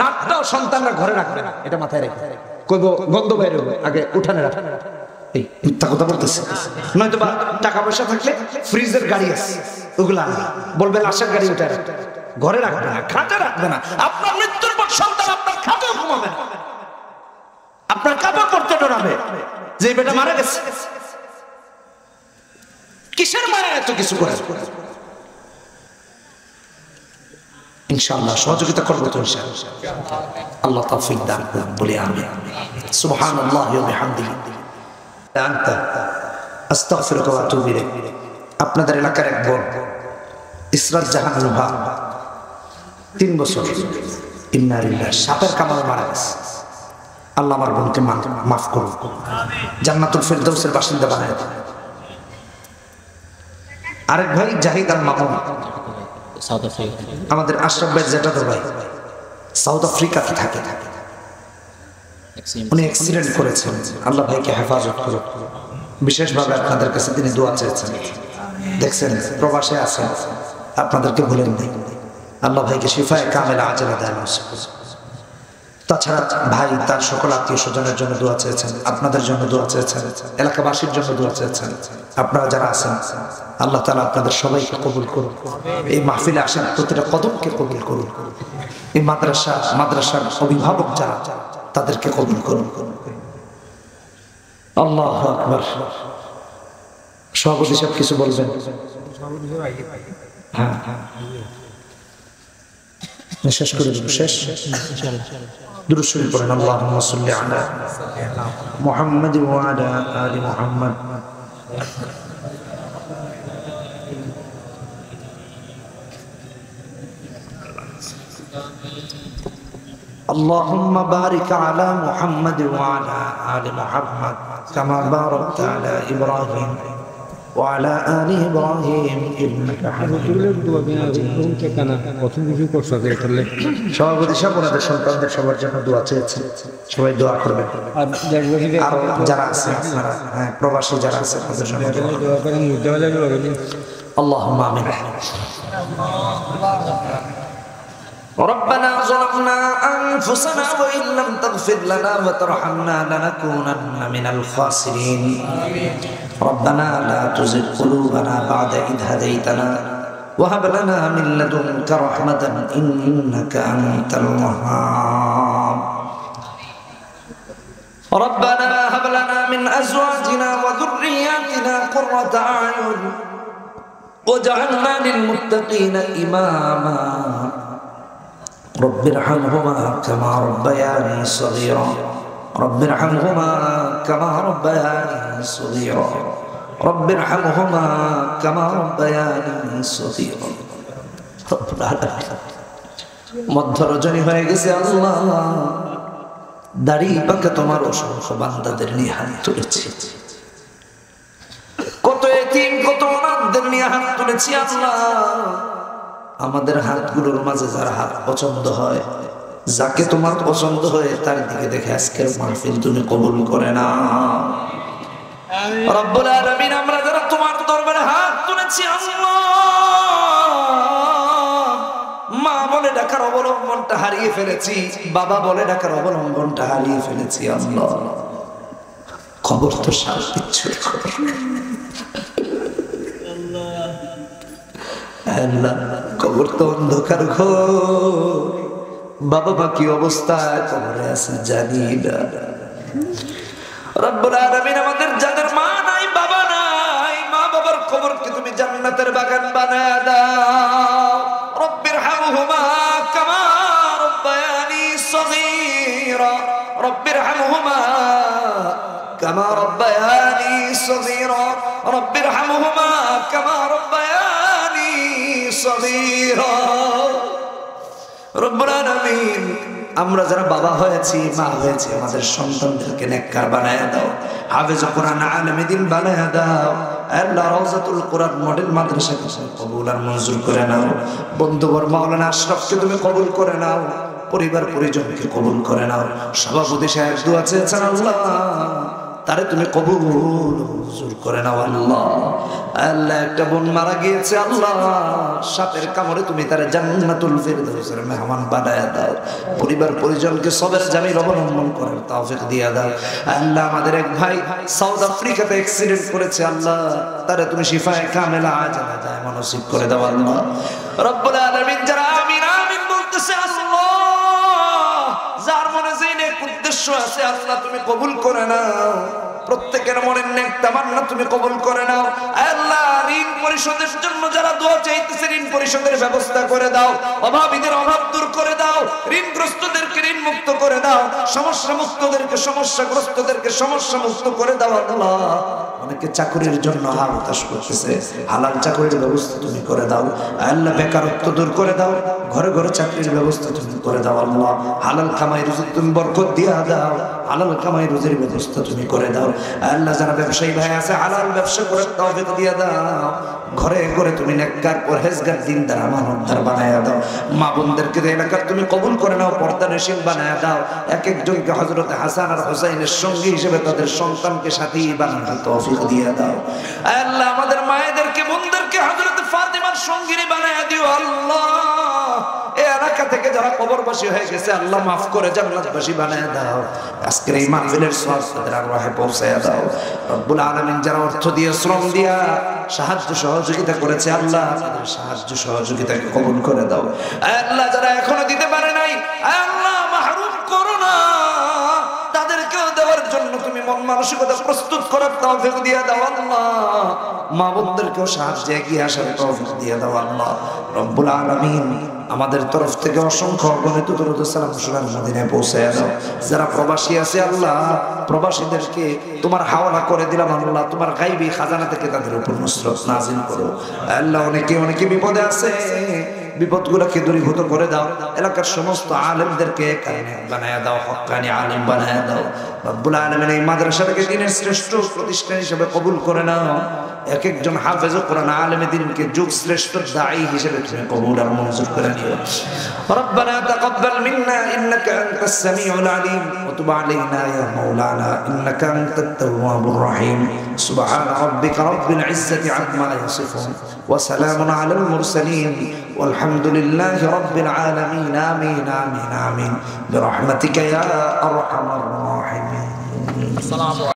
রাতটাও সন্তানরা ঘরে রাখবে না, এটা মাথায় রেখে। কইবো গন্ধ বাইরে হবে, আগে উঠানে রাখবে। এই মিথ্যা কথা বলতেছে। নয়তো বা টাকা পয়সা থাকলে ফ্রিজের গাড়ি আছে, ওগুলা বলবে লাশের গাড়ি উঠে রাখবে, ঘরে রাখবে না, খাটে রাখবে না। আপনার মৃত্যুর পর সন্তান আপনার খাটেও ঘুমাবে না, আপনার কাপড় পরতে ডরাবে যে বেটা মারা গেছে। কিসের মায়া এত কিছু করে? ইনশাআল্লাহ সহযোগিতা করবো তো ইনশাআল্লাহ। আল্লাহ তৌফিক দান করুন বলি আমিন। সুবহানাল্লাহি ওয়া বিহামদিহি আনতা আস্তাগফিরুকা ওয়া আতুবু ইলাইক। আপনাদের এলাকার এক বোন ইসরাত জাহান রুহা 3 বছর ইন্না লিল্লাহি সাপের কামড়ে মারা গেছে। আল্লাহ আমার বোনকে মাফ করুন, জান্নাতুল ফেরদাউসের বাসিন্দা বানায় দেন। আরেক ভাই জাহিদ আল মামুন আমাদের আশরাফ ভাই জেঠাতো ভাই সাউথ আফ্রিকাতে থাকে, উনি অ্যাক্সিডেন্ট করেছেন। আল্লাহ ভাইকে হেফাজত করুন। বিশেষভাবে আপনাদের কাছে তিনি দোয়া চেয়েছেন। দেখছেন প্রবাসে আছেন, আপনাদেরকে ভুলেন নাই। আল্লাহ ভাইকে শিফায়ে কামেলা আজলা দেন। তাছাড়া ভাই তার সকল আত্মীয় স্বজনের জন্য দোয়া চেয়েছেন, আপনাদের জন্য দোয়া চেয়েছেন, এলাকাবাসীর জন্য দোয়া চেয়েছেন। আপনারা যারা আছেন আল্লাহ তাআলা আপনাদের সবাইকে কবুল করুন। এই মাহফিলে আসেন প্রতিটা কদমকে কবুল করুন। এই মাদ্রাসার অভিভাবক যারা তাদেরকে কবুল করুন। আল্লাহু আকবার। সভাপতি সাহেব কিছু বলবেন? হ্যাঁ শেষ করে দেব। শেষ দুরূদ শরীফ পড়েন। আল্লাহুম্মা সাল্লি আলা মুহাম্মাদ ওয়া আলা আলি মুহাম্মাদ। اللهم بارك على محمد وعلى آل محمد كما باركت على إبراهيم وعلى آل إبراهيم إنك حميد مجيد। সভাপতি সাহেব ওনাদের সন্তানদের সবার জন্য দোয়া চেয়েছেন, সবাই দোয়া করবেন। আর যারা আছে আপনারা প্রবাসী যারা আছে তাদের জন্য দোয়া করেন। আল্লাহুম্মা আমিন। ربنا ظلمنا أنفسنا وإن لم تغفر لنا وترحمنا لنكونن من الخاسرين ربنا لا تزغ قلوبنا بعد إذ هديتنا وهب لنا من لدنك رحمة إنك أنت الوهاب ربنا هب لنا من أزواجنا وذرياتنا قرة أعين واجعلنا للمتقين إماما رب ارحمهما كما ربياني صغيرا رب ارحمهما كما ربياني صغيرا رب ارحمهما كما ربياني صغيرا رب العالمين মধ্য রজনী হয়ে গেছে আল্লাহ, দাড়ি পাকা তোমার অসংখ্য বান্দাদের নিয়ে হাত তুলেছি। কত এতিম কত অনাথদের নিয়ে হাত তুলেছি আল্লাহ। আমাদের হাতগুলোর মাঝে যার হাত পছন্দ হয়, যাকে তোমার পছন্দ হয় তার দিকে দেখে আজকের মাহফিল তুমি কবুল করে না রব্বুল আলামিন। আমরা যারা তোমার দরবারে হাত তুলেছি আল্লাহ, মা বলে ডাকার অবলম্বনটা হারিয়ে ফেলেছি, বাবা বলে ডাকার অবলম্বনটা হারিয়ে ফেলেছি আল্লাহ। খবর তো সার দিচ্ছ, কবর তো অন্ধকার ঘর, বাবা মা কি অবস্থায় কবরে আছে জানি না। রব্বুল আলামিন আমাদের যাদের মা নাই বাবা নাই, মা বাবার কবরকে তুমি জান্নাতের বাগান বানায় দাও। রব্বিরহামহুমা কামা রব্বায়ানি সগীরা রব্বিরহামহুমা কামা রব্বায়ানি সগীরা রব্বিরহামহুমা কামা রব্বায়ানি সগীরা। রব্বুল আলামিন আমরা যারা বাবা হয়েছি মা হয়েছি আমাদের সন্তানদেরকে নেককার বানায়া দাও, হাফেজ কোরআন আলেম দ্বীন বানায়া দাও। আল্লাহ রওজাতুল কোরআন মডেল মাদ্রাসাকে কবুল আর মঞ্জুর করে নাও। বন্ধুবর মাওলানা আশরাফকে তুমি কবুল করে নাও, পরিবার পরিজনকে কবুল করে নাও। সভাপতি সাহেব দোয়া চেয়েছেন আল্লাহ, তারে তুমি কবুল মঞ্জুর করে নাও আল্লাহ। আল্লাহ একটা বোন মারা গিয়েছে আল্লাহ, সাপের কামড়ে তুমি তারে জান্নাতুল ফিরদাউসের মেহমান বানায়া দাও। পরিবার পরিজনকে সবের জামিল অবলম্বন করার তৌফিক দিয়া দাও আল্লাহ। আমাদের এক ভাই সাউথ আফ্রিকাতে অ্যাক্সিডেন্ট করেছে আল্লাহ, তারে তুমি শিফায়ে কামেলা আজলা দায় নসিব করে দাও আল্লাহ। রব্বুল আলামিন যারা আমিন আমিন বলতেছে আল্লাহ, যার মনে যেই নেক উদ্দেশ্য উদ্দেশ্য আছে আল্লাহ তুমি কবুল করে নাও। প্রত্যেকের মনের নেক তামান্না তুমি কবুল করে নাও। আল্লাহ ঋণ পরিশোধের জন্য যারা দোয়া চাইতেছে ঋণ পরিশোধের ব্যবস্থা করে দাও, অভাবীদের অভাব দূর করে দাও, ঋণগ্রস্তদেরকে ঋণ মুক্ত করে দাও, সমস্যা মুক্তদেরকে সমস্যাগ্রস্তদেরকে সমস্যা মুক্ত করে দাও। আল্লাহ অনেকে চাকরির জন্য হাল হতাশ করতেছে, হালাল চাকরির ব্যবস্থা তুমি করে দাও। আল্লাহ বেকারত্ব দূর করে দাও, ঘরে ঘরে চাকরির ব্যবস্থা তুমি করে দাও। আল্লাহ হালাল কামাই রুজি তুমি বরকত দিয়া দাও, হালাল কামাই রুজির ব্যবস্থা তুমি করে দাও। আল্লাহ যারা ব্যবসায়ী ভাই আছে হালাল ব্যবসা করার তৌফিক দিয়া দাও। ঘরে ঘরে তুমি নেককার পরহেজগার দিনদার আমানতদার বানায়া দাও। মা বোনদেরকে এলাকার তুমি কবুল করে নাও, পর্দানশীল বানায়া দাও। এক একজনকে হযরত হাসান আর হুসাইনের সঙ্গী হিসেবে তাদের সন্তানকে সাথী বানানোর তৌফিক দিয়া দাও। আল্লাহ আমাদের মায়েদেরকে বোনদেরকে হযরত ফাতিমার সঙ্গিনী বানায়া দিও। আল্লাহ এই এলাকা থেকে যারা কবরবাসী হয়ে গেছে আল্লাহ মাফ করে জান্নাতবাসী বানায়া দাও। আজকের এই মাহফিলের সওয়াব তাদের আরওয়াহে পৌঁছায়া দাও। রব্বুল আলামিন যারা অর্থ দিয়ে শ্রম দিয়া সাহায্য সহযোগিতা করেছে আল্লাহ তাদের সাহায্য সহযোগিতাকে কবুল করে দাও। আল্লাহ যারা এখনো দিতে পারে নাই আল্লাহ মাহরুম করো না, তাদেরকেও দেওয়ার জন্য তুমি মন মানসিকতা প্রস্তুত করার তৌফিক দিয়ে দাও। আল্লাহ মা বোনদেরকেও সাহায্যে এগিয়ে আসার তৌফিক দিয়ে দাও। আল্লাহ রব্বুল আলামিন আমাদের তরফ থেকে অসংখ্য অগণিত দরুদ ও সালাম সুরান মদিনায় পৌঁছায় দাও। যারা প্রবাসী আছে আল্লাহ প্রবাসীদেরকে তোমার হাওয়ালা করে দিলাম। আল্লাহ তোমার গায়বী খাজানা থেকে তাদের উপর নুসরত নাযিল করো। আল্লাহ অনেকে বিপদে আছে, বিপদগুলোকে দূরীভূত করে দাও। এলাকার সমস্ত আলেমদেরকে কারিম বানায়া দাও, হক্কানি আলেম বানায়া দাও। রব্বুল আলামিন এই মাদ্রাসাটাকে দ্বীনের শ্রেষ্ঠ প্রতিষ্ঠান হিসেবে কবুল করে নাও। এক একজন হাফেজ কোরআন আলেমে দ্বীনকে যুগ শ্রেষ্ঠ দাঈ হিসেবে তুমি কবুল আর মঞ্জুর করে নিও। রব্বানা তাকাব্বাল মিন্না ইন্নাকা আনতাস সামিউল আলিম ওয়া তুব আলাইনা ইয়া মাওলানা ইন্নাকা আনতাত তাওয়াবুর রহিম। সুবহান রাব্বিকা রাব্বিল ইজ্জাতি আম্মা ইয়াসিফুন ওয়া সালামুন আলাল মুরসালিন ওয়ালহামদুলিল্লাহি রাব্বিল আলামিন। আমিন আমিন আমিন বিরহমাতিকা ইয়া আরহামার রাহিমিন।